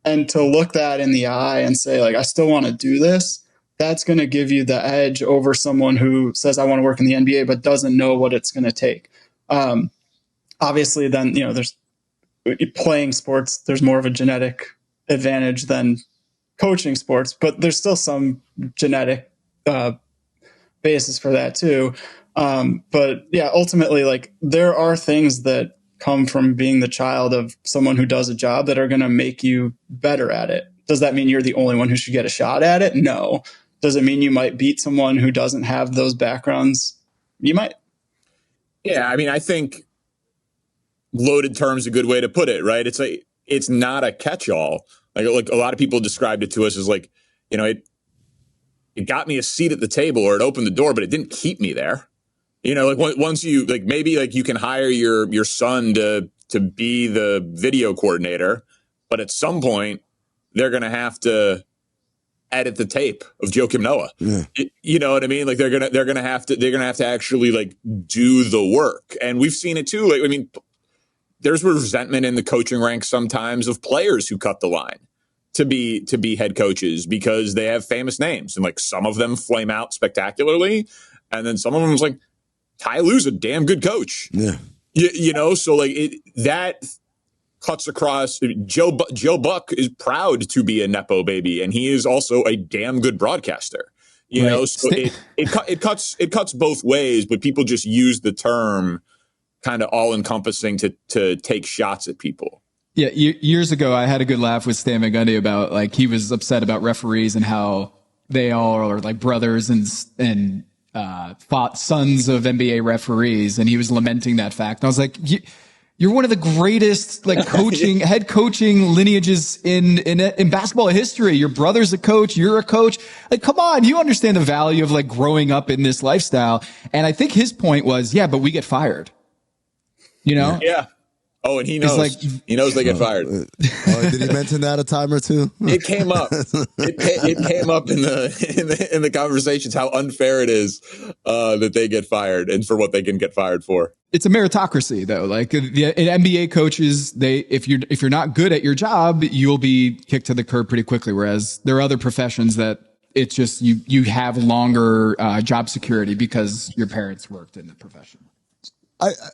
And to look that in the eye and say, like, I still want to do this, that's going to give you the edge over someone who says, I want to work in the NBA, but doesn't know what it's going to take. Obviously, then, there's playing sports, there's more of a genetic advantage than coaching sports, but there's still some genetic basis for that too. But yeah, ultimately, like, there are things that come from being the child of someone who does a job that are going to make you better at it. Does that mean you're the only one who should get a shot at it? No. Does it mean you might beat someone who doesn't have those backgrounds? You might. Yeah, I mean, I think loaded term is a good way to put it, right? It's not a catch-all. Like a lot of people described it to us as like, it got me a seat at the table or it opened the door, but it didn't keep me there. Like once you, like, maybe like you can hire your son to be the video coordinator, but at some point they're going to have to edit the tape of Joakim Noah. Yeah. You know what I mean? Like they're going to have to actually like do the work. And we've seen it too. Like, I mean, there's resentment in the coaching ranks sometimes of players who cut the line to be head coaches because they have famous names, and like some of them flame out spectacularly, and then some of them is like, Ty Lue's a damn good coach. Yeah, so like that cuts across. Joe Buck is proud to be a Nepo baby, and he is also a damn good broadcaster. So it cuts both ways, but people just use the term kind of all encompassing to take shots at people. Yeah, years ago, I had a good laugh with Stan Van Gundy about, like, he was upset about referees and how they all are like brothers and sons of NBA referees, and he was lamenting that fact. And I was like, you're one of the greatest like head coaching lineages in basketball history. Your brother's a coach, you're a coach. Like, come on, you understand the value of like growing up in this lifestyle. And I think his point was, yeah, but we get fired. Yeah. Oh, and he knows. He knows they get fired. Did he mention that a time or two? It came up. It came up in the conversations how unfair it is that they get fired and for what they can get fired for. It's a meritocracy, though. Like the NBA coaches, if you're not good at your job, you'll be kicked to the curb pretty quickly. Whereas there are other professions that it's just you have longer job security because your parents worked in the profession.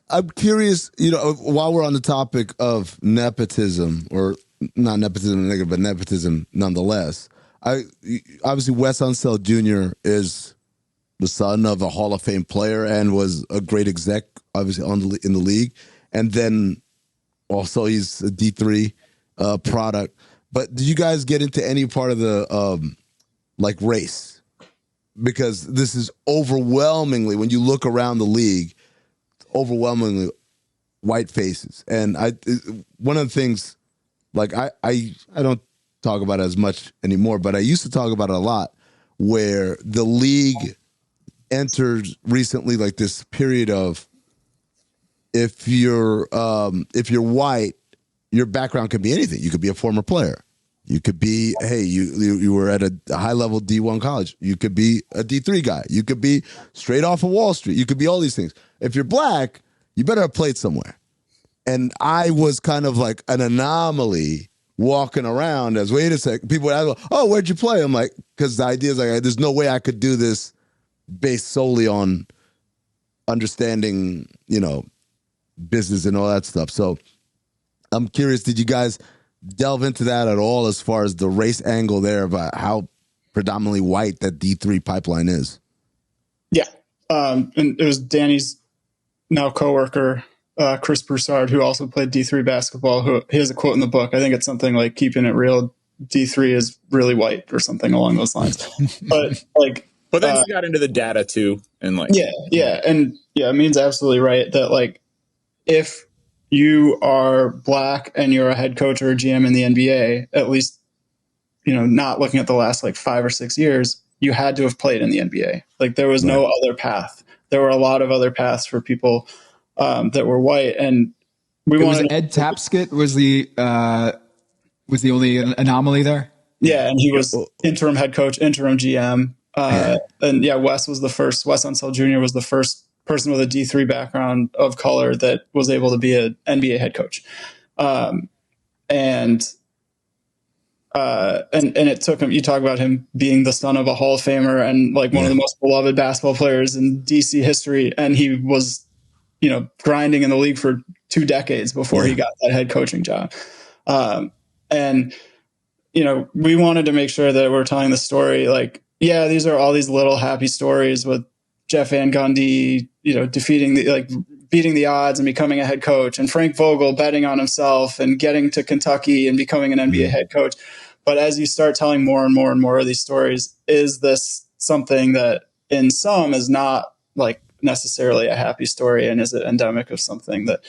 I'm curious, while we're on the topic of nepotism, or not nepotism negative, but nepotism nonetheless. Obviously Wes Unseld Jr. is the son of a Hall of Fame player and was a great exec, obviously in the league, and then also he's a D3 product. But did you guys get into any part of the like race? Because this is overwhelmingly, when you look around the league, overwhelmingly white faces. And one of the things, like I don't talk about it as much anymore, but I used to talk about it a lot, where the league entered recently like this period of if you're white, your background could be anything. You could be a former player. You could be, hey, you were at a high level D1 college. You could be a D3 guy. You could be straight off of Wall Street. You could be all these things. If you're black, you better have played somewhere. And I was kind of like an anomaly walking around as, wait a sec, people would ask, oh, where'd you play? I'm like, because the idea is like, there's no way I could do this based solely on understanding, business and all that stuff. So I'm curious, did you guys delve into that at all as far as the race angle there about how predominantly white that D3 pipeline is? Yeah. And it was Danny's now coworker, Chris Broussard, who also played D3 basketball, who he has a quote in the book. I think it's something like, keeping it real, D3 is really white, or something along those lines. But then he got into the data too. And like, yeah. And yeah, Amin's absolutely right that like, if you are black and you're a head coach or a GM in the NBA, at least, not looking at the last like 5 or 6 years, you had to have played in the NBA. Like there was no other path. There were a lot of other paths for people that were white, and Ed Tapscott was the only anomaly there. Yeah, and he was interim head coach, interim GM, and Wes Unseld Jr. was the first person with a D3 background of color that was able to be an NBA head coach. And it took him, you talk about him being the son of a Hall of Famer and like one of the most beloved basketball players in DC history. And he was, grinding in the league for 2 decades before he got that head coaching job. And we wanted to make sure that we're telling the story. Like, yeah, these are all these little happy stories with Jeff Van Gundy, beating the odds and becoming a head coach, and Frank Vogel betting on himself and getting to Kentucky and becoming an NBA head coach. But as you start telling more and more and more of these stories, is this something that in some is not like necessarily a happy story, and is it endemic of something that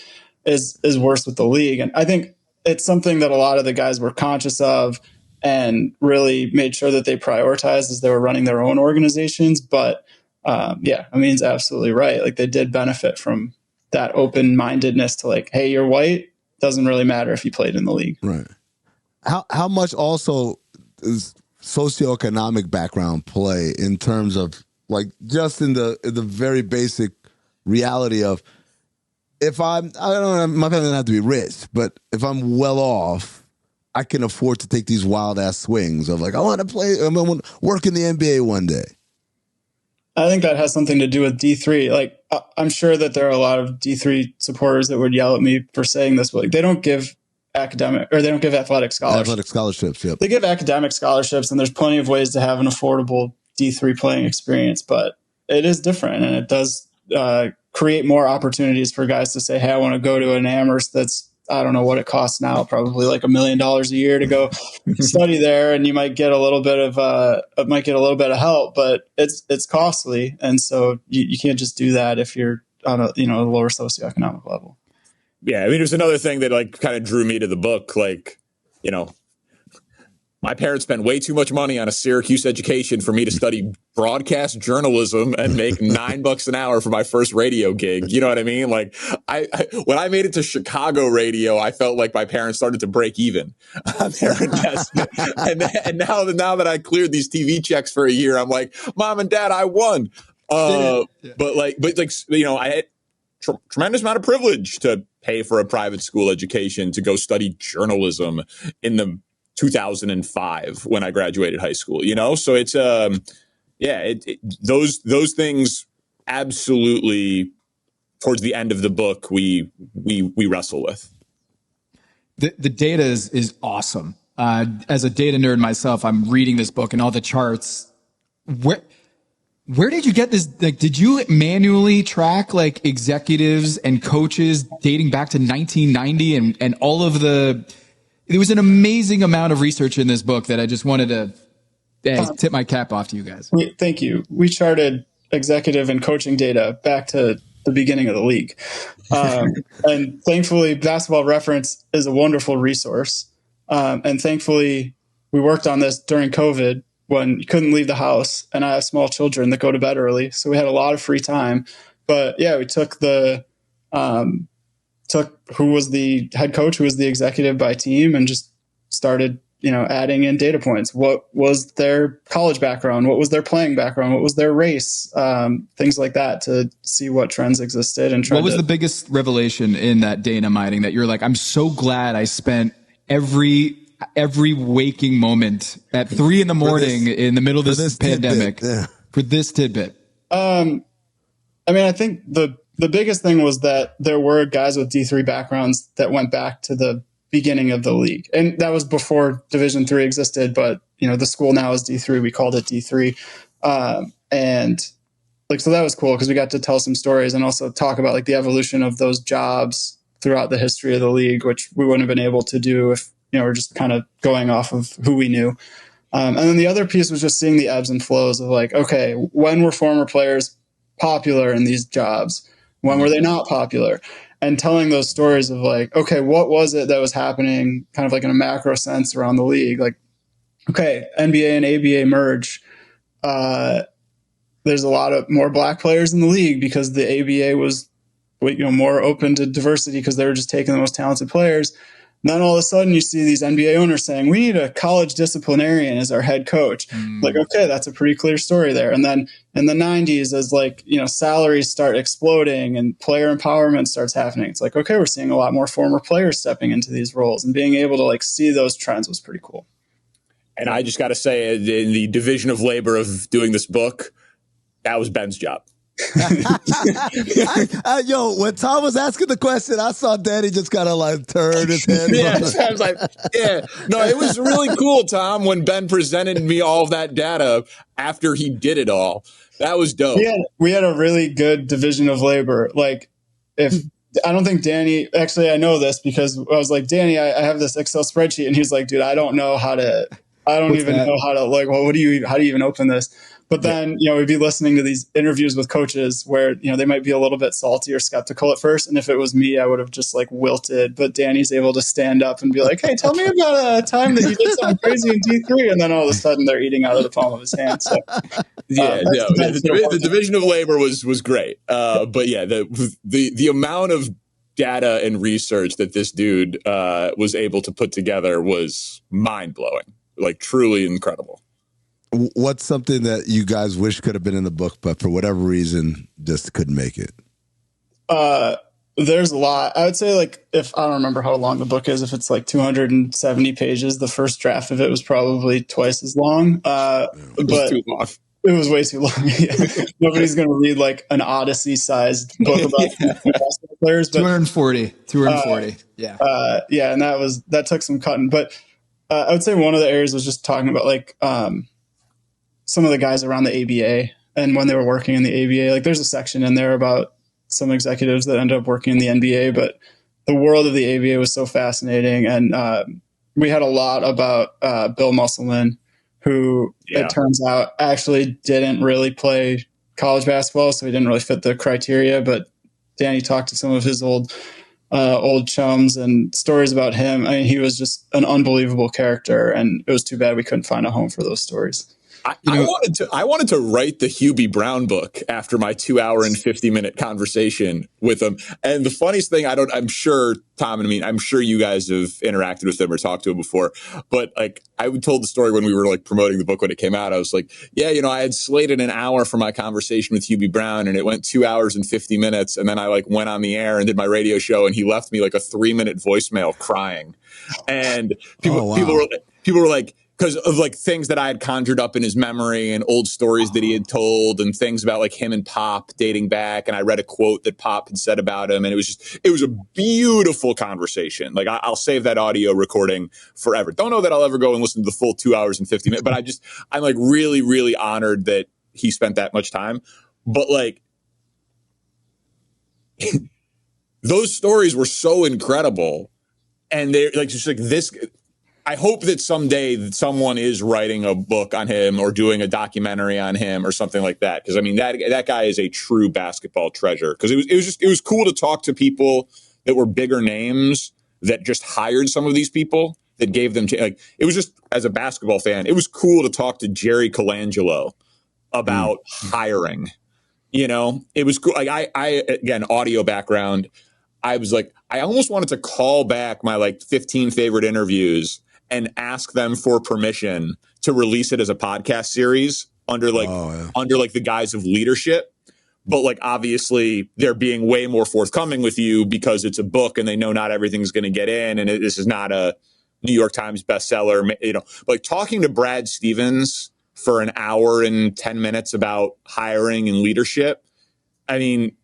is worse with the league? And I think it's something that a lot of the guys were conscious of and really made sure that they prioritized as they were running their own organizations. But Amin's absolutely right. Like, they did benefit from that open-mindedness to like, hey, you're white, doesn't really matter if you played in the league. Right. How much also does socioeconomic background play in terms of like just in the very basic reality of my family doesn't have to be rich, but if I'm well off, I can afford to take these wild ass swings of like, I want to work in the NBA one day. I think that has something to do with D3. Like, I'm sure that there are a lot of D3 supporters that would yell at me for saying this, but like, they don't give athletic scholarships. Yep. They give academic scholarships, and there's plenty of ways to have an affordable D3 playing experience, but it is different, and it does create more opportunities for guys to say, hey, I want to go to an Amherst that's, I don't know what it costs now, probably like $1 million a year to go study there. And you might get a little bit of help, but it's costly. And so you can't just do that if you're on a lower socioeconomic level. Yeah. I mean, there's another thing that like kind of drew me to the book. Like, my parents spent way too much money on a Syracuse education for me to study broadcast journalism and make $9 an hour for my first radio gig. You know what I mean? Like, when I made it to Chicago radio, I felt like my parents started to break even on their investment. and now that I cleared these TV checks for a year, I'm like, Mom and Dad, I won. But I had tremendous amount of privilege to pay for a private school education to go study journalism in the 2005 when I graduated high school, so it's, those things absolutely towards the end of the book, we wrestle with. The data is awesome. As a data nerd myself, I'm reading this book and all the charts. Where did you get this? Like, did you manually track like executives and coaches dating back to 1990 and all of there was an amazing amount of research in this book that I just wanted to tip my cap off to you guys. Thank you. We charted executive and coaching data back to the beginning of the league. And thankfully, Basketball Reference is a wonderful resource. And thankfully, we worked on this during COVID when you couldn't leave the house. And I have small children that go to bed early. So we had a lot of free time. But yeah, we took who was the head coach, who was the executive by team, and just started, adding in data points. What was their college background? What was their playing background? What was their race? Things like that to see what trends existed. And what was the biggest revelation in that data mining that you're like, I'm so glad I spent every waking moment at 3 a.m. in the middle of this pandemic for this tidbit? I think the biggest thing was that there were guys with D3 backgrounds that went back to the beginning of the league. And that was before Division III existed, but the school now is D3. We called it D3. So that was cool because we got to tell some stories and also talk about like the evolution of those jobs throughout the history of the league, which we wouldn't have been able to do if, we're just kind of going off of who we knew. And then the other piece was just seeing the ebbs and flows of like, okay, when were former players popular in these jobs? When were they not popular? And telling those stories of like, okay, what was it that was happening kind of like in a macro sense around the league? Like, okay, NBA and ABA merge. There's a lot of more black players in the league because the ABA was, more open to diversity because they were just taking the most talented players. And then all of a sudden you see these NBA owners saying, we need a college disciplinarian as our head coach. Like, okay, that's a pretty clear story there. And then in the 90s, as like, salaries start exploding and player empowerment starts happening, it's like, okay, we're seeing a lot more former players stepping into these roles, and being able to like see those trends was pretty cool. And I just got to say, in the division of labor of doing this book, that was Ben's job. Yo, when Tom was asking the question, I saw Danny just kind of like turn his head. I was like, yeah. No, it was really cool, Tom, when Ben presented me all of that data after he did it all. That was dope. We had a really good division of labor. Like, I don't think Danny, actually, I know this because I was like, Danny, I have this Excel spreadsheet. And he's like, dude, I don't know how to, how do you even open this? But then, we'd be listening to these interviews with coaches where, they might be a little bit salty or skeptical at first. And if it was me, I would have just like wilted. But Danny's able to stand up and be like, hey, tell me about a time that you did something crazy in D3. And then all of a sudden they're eating out of the palm of his hand. So, the division of labor was great. But yeah, the amount of data and research that this dude was able to put together was mind blowing, like truly incredible. What's something that you guys wish could have been in the book, but for whatever reason, just couldn't make it? There's a lot. I would say, like, if I don't remember how long the book is, if it's like 270 pages, the first draft of it was probably twice as long. But too long. It was way too long. Nobody's going to read like an Odyssey-sized book about basketball players. But 240. Yeah. And that took some cutting. But I would say one of the areas was just talking about like some of the guys around the ABA and when they were working in the ABA. Like, there's a section in there about some executives that ended up working in the NBA, but the world of the ABA was so fascinating. And we had a lot about Bill Musselman, who it turns out actually didn't really play college basketball, so he didn't really fit the criteria. But Danny talked to some of his old chums and stories about him. I mean, he was just an unbelievable character, and it was too bad we couldn't find a home for those stories. I wanted to write the Hubie Brown book after my 2 hour and 50-minute conversation with him. And the funniest thing, I'm sure Tom and I'm sure you guys have interacted with him or talked to him before, but like I told the story when we were like promoting the book when it came out. I was like, I had slated an hour for my conversation with Hubie Brown, and it went 2 hours and 50 minutes. And then I like went on the air and did my radio show, and he left me like a 3-minute voicemail crying. And people were like, because of like things that I had conjured up in his memory and old stories that he had told and things about like him and Pop dating back. And I read a quote that Pop had said about him. And it was a beautiful conversation. Like I'll save that audio recording forever. Don't know that I'll ever go and listen to the full 2 hours and 50 minutes, but I'm like really, really honored that he spent that much time. But like those stories were so incredible. And they're like, just like this. I hope that someday someone is writing a book on him or doing a documentary on him or something like that. Because I mean, that guy is a true basketball treasure. Because it was cool to talk to people that were bigger names that just hired some of these people that gave them like it was just as a basketball fan, it was cool to talk to Jerry Colangelo about hiring. It was cool. Like I again, audio background. I was like, I almost wanted to call back my like 15 favorite interviews and ask them for permission to release it as a podcast series under the guise of leadership. But like, obviously they're being way more forthcoming with you because it's a book and they know not everything's going to get in. And this is not a New York Times bestseller, like talking to Brad Stevens for an hour and 10 minutes about hiring and leadership. I mean,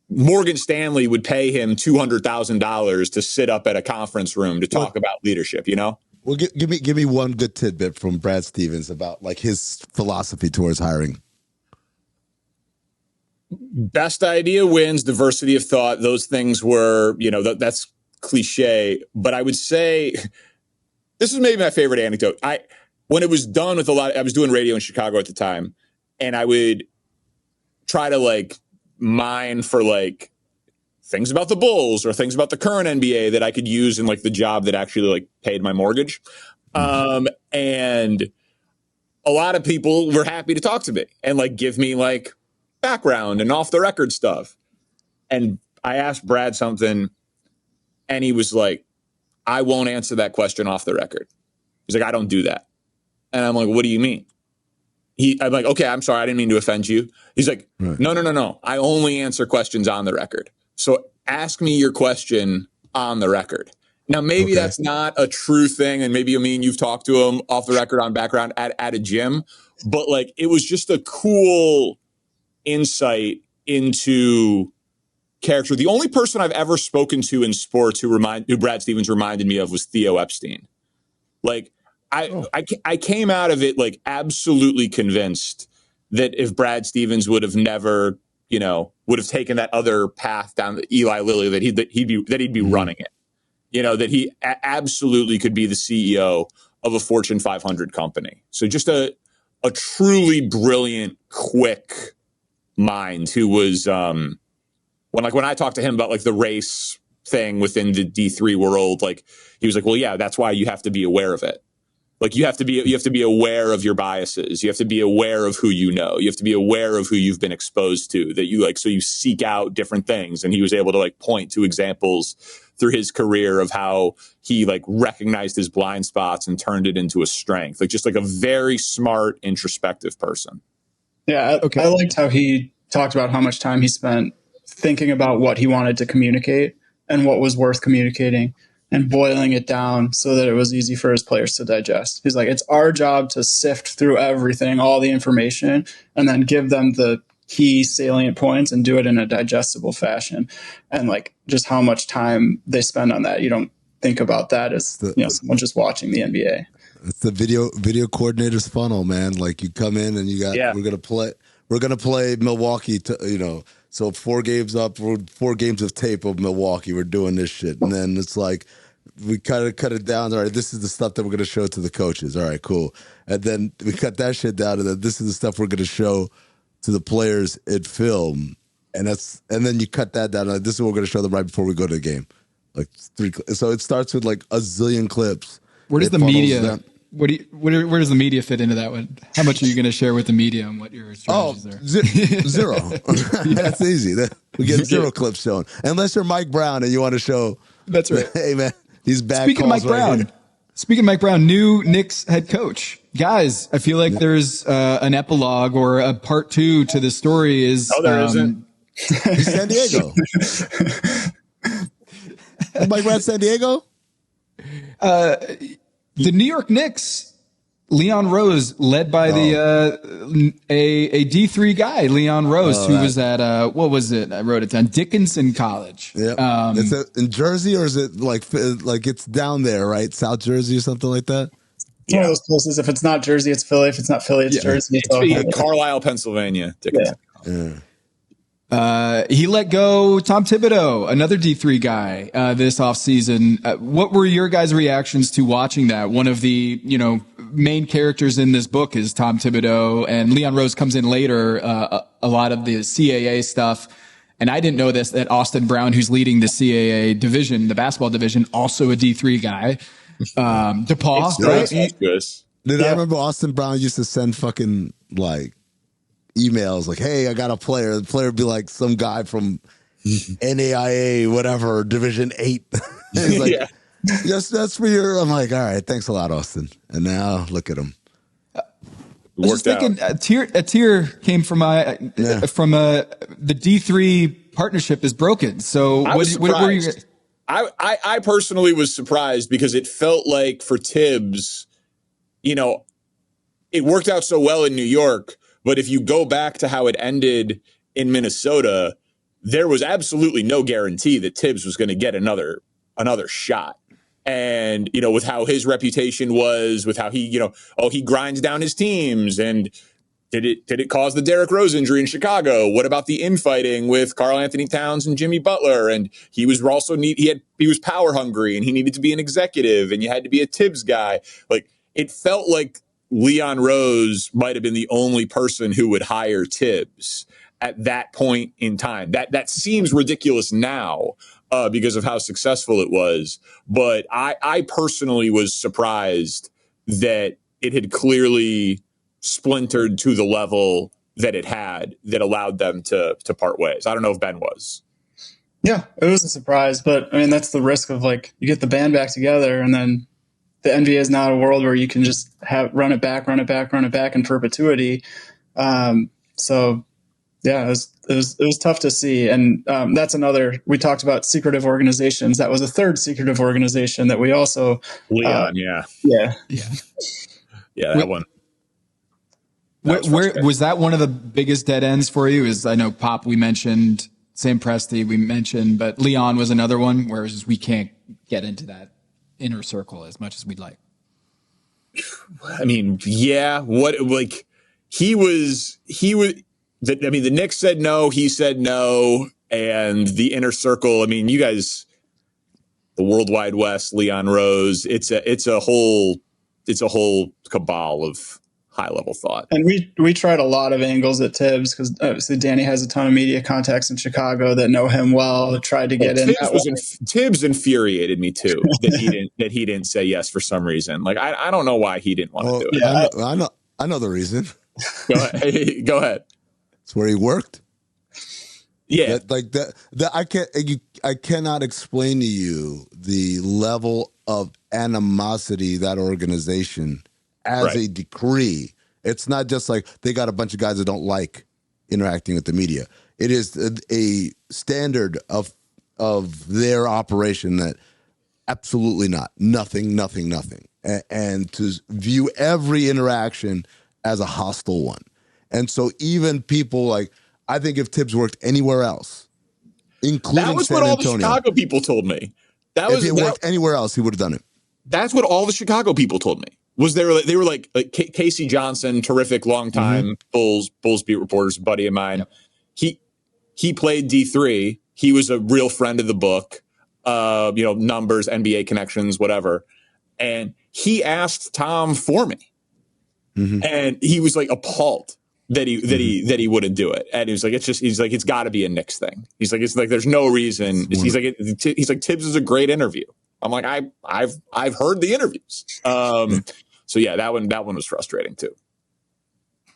Morgan Stanley would pay him $200,000 to sit up at a conference room to talk about leadership, Well, give me one good tidbit from Brad Stevens about like his philosophy towards hiring. Best idea wins, diversity of thought. Those things were, that's cliche, but I would say this is maybe my favorite anecdote. When it was done with I was doing radio in Chicago at the time, and I would try to like mine for like things about the Bulls or things about the current NBA that I could use in like the job that actually like paid my mortgage. And a lot of people were happy to talk to me and like give me like background and off the record stuff. And I asked Brad something And he was like, I won't answer that question off the record. He's like, I don't do that. And I'm like, what do you mean? I'm like, okay, I'm sorry. I didn't mean to offend you. He's like, no. I only answer questions on the record. So ask me your question on the record. Now, maybe that's not a true thing. And maybe, you've talked to him off the record on background at a gym, but like, it was just a cool insight into character. The only person I've ever spoken to in sports who Brad Stevens reminded me of was Theo Epstein. Like, I came out of it like absolutely convinced that if Brad Stevens would have never, would have taken that other path down Eli Lilly, that he'd be running it. That he absolutely could be the CEO of a Fortune 500 company. So just a truly brilliant, quick mind who was when I talked to him about like the race thing within the D3 world, like he was like, well, yeah, that's why you have to be aware of it. Like you have to be aware of your biases. You have to be aware of who you know. You have to be aware of who you've been exposed to, that you like, so you seek out different things. And he was able to like point to examples through his career of how he like recognized his blind spots and turned it into a strength. Like just like a very smart, introspective person. Yeah. I liked how he talked about how much time he spent thinking about what he wanted to communicate and what was worth communicating, and boiling it down so that it was easy for his players to digest. He's like, it's our job to sift through everything, all the information, and then give them the key salient points and do it in a digestible fashion. And like just how much time they spend on that. You don't think about that as someone just watching the NBA. It's the video coordinator's funnel, man. Like you come in and we're gonna play Milwaukee so 4 games up, 4 games of tape of Milwaukee. We're doing this shit. And then it's like, we cut it down. All right, this is the stuff that we're going to show to the coaches. All right, cool. And then we cut that shit down, and then this is the stuff we're going to show to the players in film. And then you cut that down. Like, this is what we're going to show them right before we go to the game. Like 3. So it starts with like a zillion clips. Where does the media? Where does the media fit into that one? How much are you going to share with the media and what your strategies are? Zero. That's easy. We get 0 clips shown. Unless you're Mike Brown and you want to show. That's right. Hey, man, these bad Speaking calls of Mike Brown. Here. Speaking of Mike Brown, new Knicks head coach. Guys, I feel like there's an epilogue or a part 2 to the story. There isn't. He's San Diego. Mike Brown, San Diego? The New York Knicks, Leon Rose, led by a D3 guy, Leon Rose, who was at what was it? I wrote it down. Dickinson College. Yeah, it's in Jersey, or is it like it's down there, right? South Jersey or something like that. It's one of those places. If it's not Jersey, it's Philly. If it's not Philly, it's Jersey. It's Carlisle, Pennsylvania. Dickinson. Yeah. He let go Tom Thibodeau, another D3 guy, this offseason. What were your guys' reactions to watching that? One of the, main characters in this book is Tom Thibodeau, and Leon Rose comes in later, a lot of the CAA stuff. And I didn't know this, that Austin Brown, who's leading the CAA division, the basketball division, also a D3 guy. DePaul, right? I remember Austin Brown used to send fucking like emails like, hey, I got a player. The player would be like some guy from NAIA, whatever, Division 8. He's like, yes, that's for your. I'm like, all right, thanks a lot, Austin. And now look at him. I was just thinking a tier came from the D3 partnership is broken. So what were you? I personally was surprised because it felt like for Tibbs, it worked out so well in New York. But if you go back to how it ended in Minnesota, there was absolutely no guarantee that Tibbs was going to get another shot. And, with how his reputation was, with how he, he grinds down his teams. And did it cause the Derrick Rose injury in Chicago? What about the infighting with Karl Anthony Towns and Jimmy Butler? And he was also he was power hungry and he needed to be an executive and you had to be a Tibbs guy. Like it felt like Leon Rose might have been the only person who would hire Tibbs at that point in time. That seems ridiculous now because of how successful it was. But I personally was surprised that it had clearly splintered to the level that it had that allowed them to part ways. I don't know if Ben was. Yeah, it was a surprise, but I mean, that's the risk of like, you get the band back together and then the NBA is not a world where you can just run it back in perpetuity. So yeah, it was tough to see. And that's another, we talked about secretive organizations. That was a third secretive organization that we also, Leon. Yeah. That one. Where was that one of the biggest dead ends for you? Is, I know Pop, we mentioned Sam Presti, we mentioned, but Leon was another one, whereas we can't get into that inner circle as much as we'd like. I mean, yeah, he was, I mean, the Knicks said no, he said no, and the inner circle, I mean, you guys, the World Wide West, Leon Rose, it's a whole cabal of high level thought. And we tried a lot of angles at Tibbs because obviously Danny has a ton of media contacts in Chicago that know him well. Tried to get in. Tibbs infuriated me too that he didn't say yes for some reason. Like I don't know why he didn't want to do it. Yeah, I know the reason. Go ahead. It's where he worked. Yeah, I cannot explain to you the level of animosity that organization as a decree. It's not just like they got a bunch of guys that don't like interacting with the media. It is a standard of their operation that absolutely not. Nothing. And to view every interaction as a hostile one. And so even people like, I think if Tibbs worked anywhere else, including that was San what all Antonio, the Chicago people told me. If he worked anywhere else, he would have done it. That's what all the Chicago people told me. They were like Casey Johnson, terrific longtime Bulls beat reporters, buddy of mine. Yep. He played D3. He was a real friend of the book. Numbers, NBA connections, whatever. And he asked Tom for me, and he was like appalled that he wouldn't do it. And he was like, it's got to be a Knicks thing. He's like, there's no reason. He's like, Tibbs is a great interview. I'm like, I've heard the interviews. So yeah, that one was frustrating too.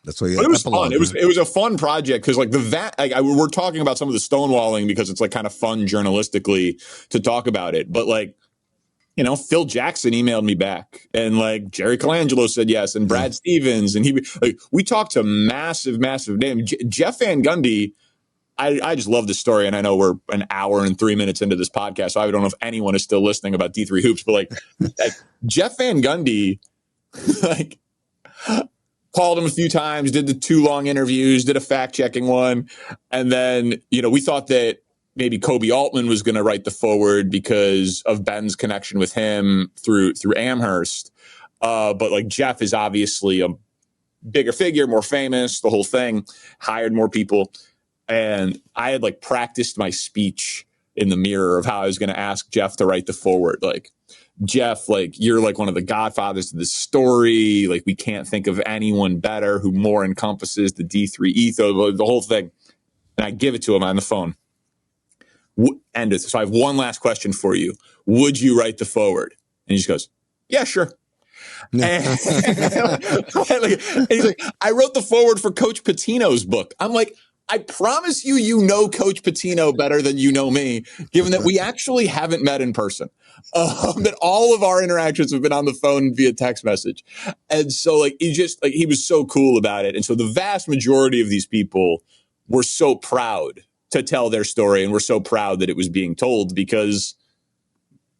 That's what. But it was fun. It was a fun project because like we're talking about some of the stonewalling because it's like kind of fun journalistically to talk about it. But like, Phil Jackson emailed me back, and like Jerry Colangelo said yes, and Brad Stevens, and we talked to massive names. Jeff Van Gundy. I just love this story, and I know we're an hour and 3 minutes into this podcast, so I don't know if anyone is still listening about D3 Hoops, but like Jeff Van Gundy, like called him a few times, did the 2 long interviews, did a fact-checking one, and then, we thought that maybe Kobe Altman was going to write the forward because of Ben's connection with him through Amherst. But like Jeff is obviously a bigger figure, more famous, the whole thing, hired more people. And I had like practiced my speech in the mirror of how I was going to ask Jeff to write the forward. Like, Jeff, like, you're like one of the godfathers of this story. Like, we can't think of anyone better who more encompasses the D3 ethos, the whole thing. And I give it to him on the phone. So I have one last question for you. Would you write the forward? And he just goes, yeah, sure. And he's like, I wrote the forward for Coach Pitino's book. I'm like, I promise you know Coach Pitino better than you know me, given that we actually haven't met in person. That all of our interactions have been on the phone via text message. And so like, he was so cool about it. And so the vast majority of these people were so proud to tell their story, and were so proud that it was being told because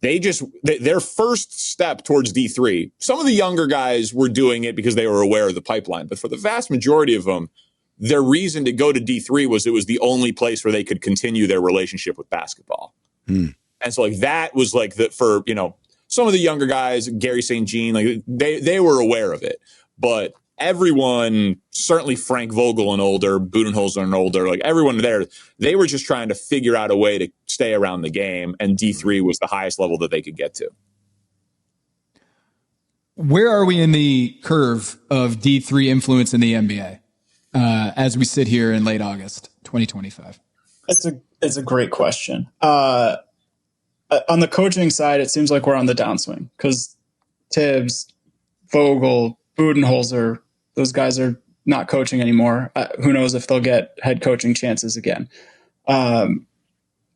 their first step towards D3, some of the younger guys were doing it because they were aware of the pipeline. But for the vast majority of them, their reason to go to D3 was it was the only place where they could continue their relationship with basketball. And so like that was like for some of the younger guys, Gary St. Jean, like they were aware of it. But everyone, certainly Frank Vogel and older, Budenholzer and older, like everyone there, they were just trying to figure out a way to stay around the game, and D3 was the highest level that they could get to. Where are we in the curve of D3 influence in the NBA as we sit here in late August 2025? It's a great question. On the coaching side, it seems like we're on the downswing because Tibbs, Vogel, Budenholzer, those guys are not coaching anymore. Who knows if they'll get head coaching chances again.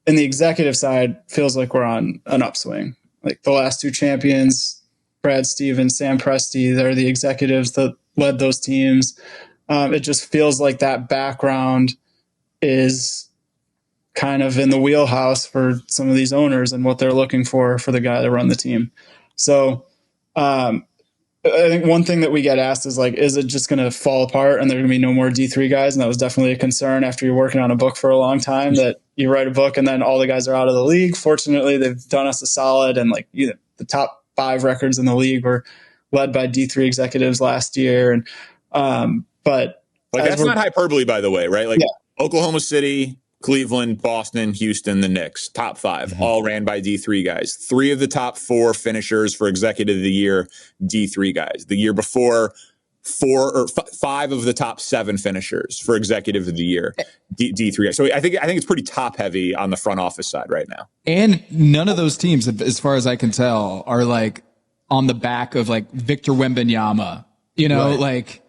in the executive side, feels like we're on an upswing. Like the last two champions, Brad Stevens, Sam Presti, they're the executives that led those teams. It just feels like that background is kind of in the wheelhouse for some of these owners and what they're looking for the guy to run the team. So I think one thing that we get asked is like, is it just going to fall apart and there are going to be no more D3 guys? And that was definitely a concern after you're working on a book for a long time, that you write a book and then all the guys are out of the league. Fortunately, they've done us a solid, and like, you know, the top 5 records in the league were led by D3 executives last year. And but like, that's not hyperbole, by the way, right? Like Oklahoma City, Cleveland, Boston, Houston, the Knicks, top 5, all ran by D3 guys. 3 of the top 4 finishers for executive of the year, D3 guys. The year before, 5 of the top 7 finishers for executive of the year, D3 guys. So I think it's pretty top heavy on the front office side right now. And none of those teams, as far as I can tell, are like on the back of like Victor Wembanyama. You know, like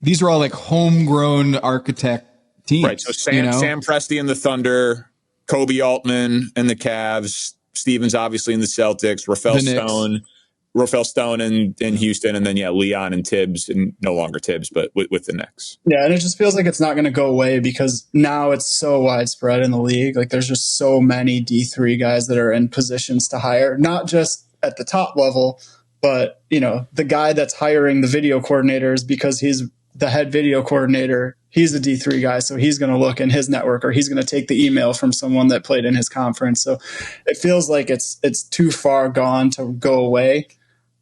these are all like homegrown architect teams. Right. So Sam Presti and the Thunder, Kobe Altman and the Cavs, Stevens obviously in the Celtics, Rafael Stone in Houston, and then Leon and Tibbs, and no longer Tibbs, but with the Knicks. Yeah, and it just feels like it's not going to go away because now it's so widespread in the league. Like there's just so many D3 guys that are in positions to hire, not just at the top level, but you know, the guy that's hiring the video coordinators because he's the head video coordinator, he's a D3 guy, so he's going to look in his network, or he's going to take the email from someone that played in his conference. So it feels like it's too far gone to go away,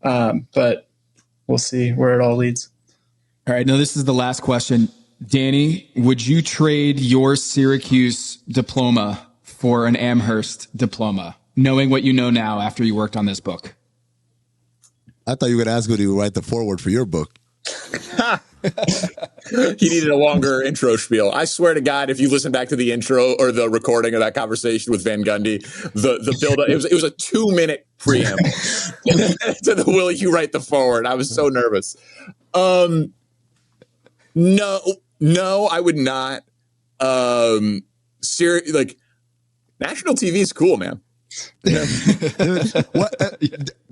but we'll see where it all leads. All right, now this is the last question. Danny, would you trade your Syracuse diploma for an Amherst diploma, knowing what you know now after you worked on this book? I thought you were going to ask me to write the foreword for your book. He needed a longer intro spiel. I swear to God, if you listen back to the intro or the recording of that conversation with Van Gundy, the build up, it was a 2-minute preamble to the will you write the forward. I was so nervous. No, I would not. Like national TV is cool, man.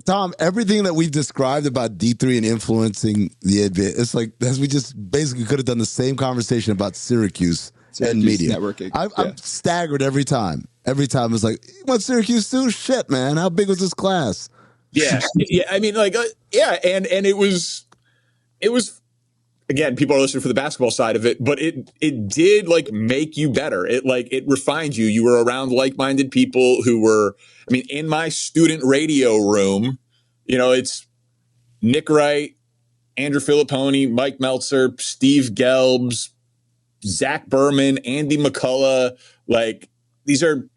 Tom, everything that we've described about D3 and influencing the advance, it's like as we just basically could have done the same conversation about Syracuse and media. Networking. I'm staggered every time. Every time it's like, what Syracuse do? Shit, man. How big was this class? Yeah. I mean, like, and it was again, people are listening for the basketball side of it, but it did like make you better. It refined you. You were around like-minded people who were, I mean, in my student radio room, you know, it's Nick Wright, Andrew Filipponi, Mike Meltzer, Steve Gelbs, Zach Berman, Andy McCullough. Like these are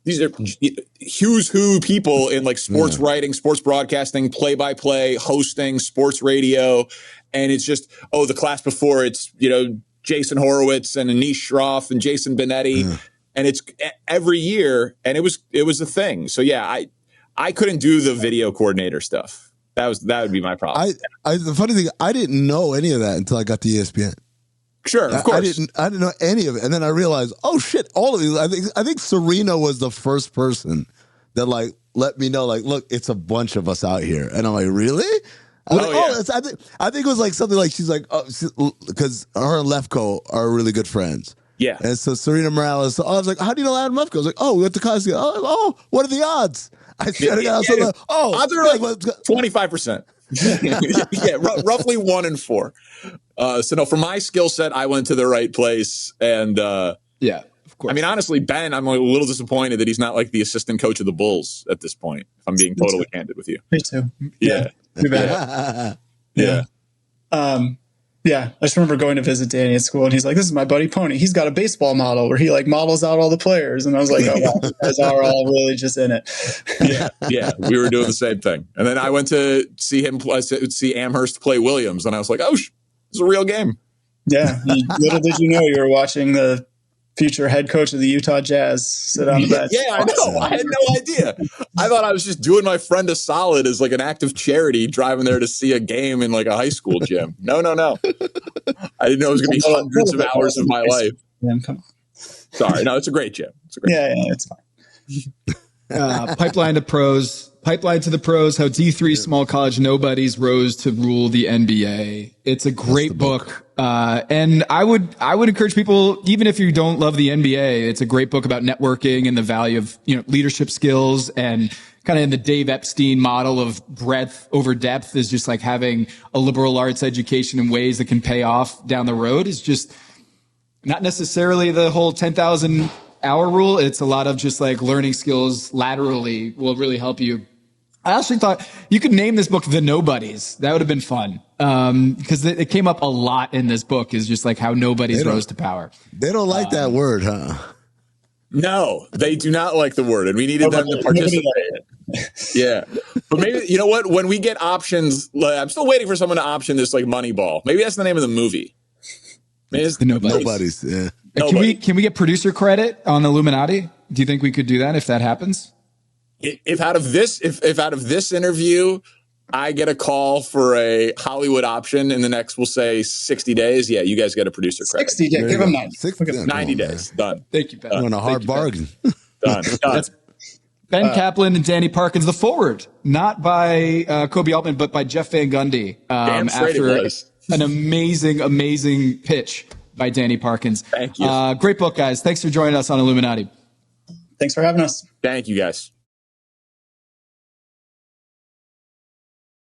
who's who people in like sports writing, sports broadcasting, play-by-play, hosting, sports radio. And it's just, the class before it's, you know, Jason Horowitz and Anish Shroff and Jason Benetti. And it's every year. And it was a thing. So yeah, I couldn't do the video coordinator stuff. That would be my problem. The funny thing, I didn't know any of that until I got to ESPN. Sure, of course. I didn't know any of it. And then I realized, oh shit, all of these. I think Serena was the first person that like let me know, like, look, it's a bunch of us out here. And I'm like, really? I think it was like something like she's like, because her and Lefko are really good friends. Yeah. And so Serena Morales, I was like, how do you know Adam Lefko? I was like, we went to college together. Oh, what are the odds? I said it out. Odds are like 25%. Yeah, roughly 1 in 4. So no, for my skill set, I went to the right place. And yeah, of course. I mean, honestly, Ben, I'm a little disappointed that he's not like the assistant coach of the Bulls at this point, if I'm being totally candid with you. Me too. Yeah. Too bad. Yeah. Yeah. I just remember going to visit Danny at school and he's like, this is my buddy Pony. He's got a baseball model where he like models out all the players. And I was like, oh, wow, you guys are all really just in it. Yeah. We were doing the same thing. And then I went to see Amherst play Williams. And I was like, it's a real game. Yeah. Little did you know you were watching the future head coach of the Utah Jazz sit on the bench. Yeah, I know. I had no idea. I thought I was just doing my friend a solid as like an act of charity, driving there to see a game in like a high school gym. No. I didn't know it was going to be hundreds of hours of my life. Sorry. No, it's a great gym. Yeah, it's fine. Pipeline to the Pros, How D3 Small College Nobodies Rose to Rule the NBA. It's a great book. And I would encourage people, even if you don't love the NBA, it's a great book about networking and the value of, leadership skills, and kind of in the Dave Epstein model of breadth over depth is just like having a liberal arts education in ways that can pay off down the road is just not necessarily the whole 10,000 hour rule. It's a lot of just like learning skills laterally will really help you. I actually thought you could name this book The Nobodies. That would have been fun. Because it came up a lot in this book, is just like how nobodies rose to power. They don't like that word, huh? No, they do not like the word, and we needed them to participate. Yeah. But maybe, you know what? When we get options, I'm still waiting for someone to option this like Moneyball. Maybe that's the name of the movie. Maybe it's The Nobodies. Nobodies, yeah. Can we get producer credit on Illuminati? Do you think we could do that if that happens? If out of this interview, I get a call for a Hollywood option in the next, we'll say 60 days. Yeah, you guys get a producer credit. 60 days. Give him 90 days. Done. Thank you, Ben. On a hard bargain. Done. That's Ben Kaplan and Danny Parkins, the forward, not by Kobe Altman, but by Jeff Van Gundy. Damn straight After it was. an amazing pitch by Danny Parkins. Thank you. Great book, guys. Thanks for joining us on Illuminati. Thanks for having us. Thank you, guys.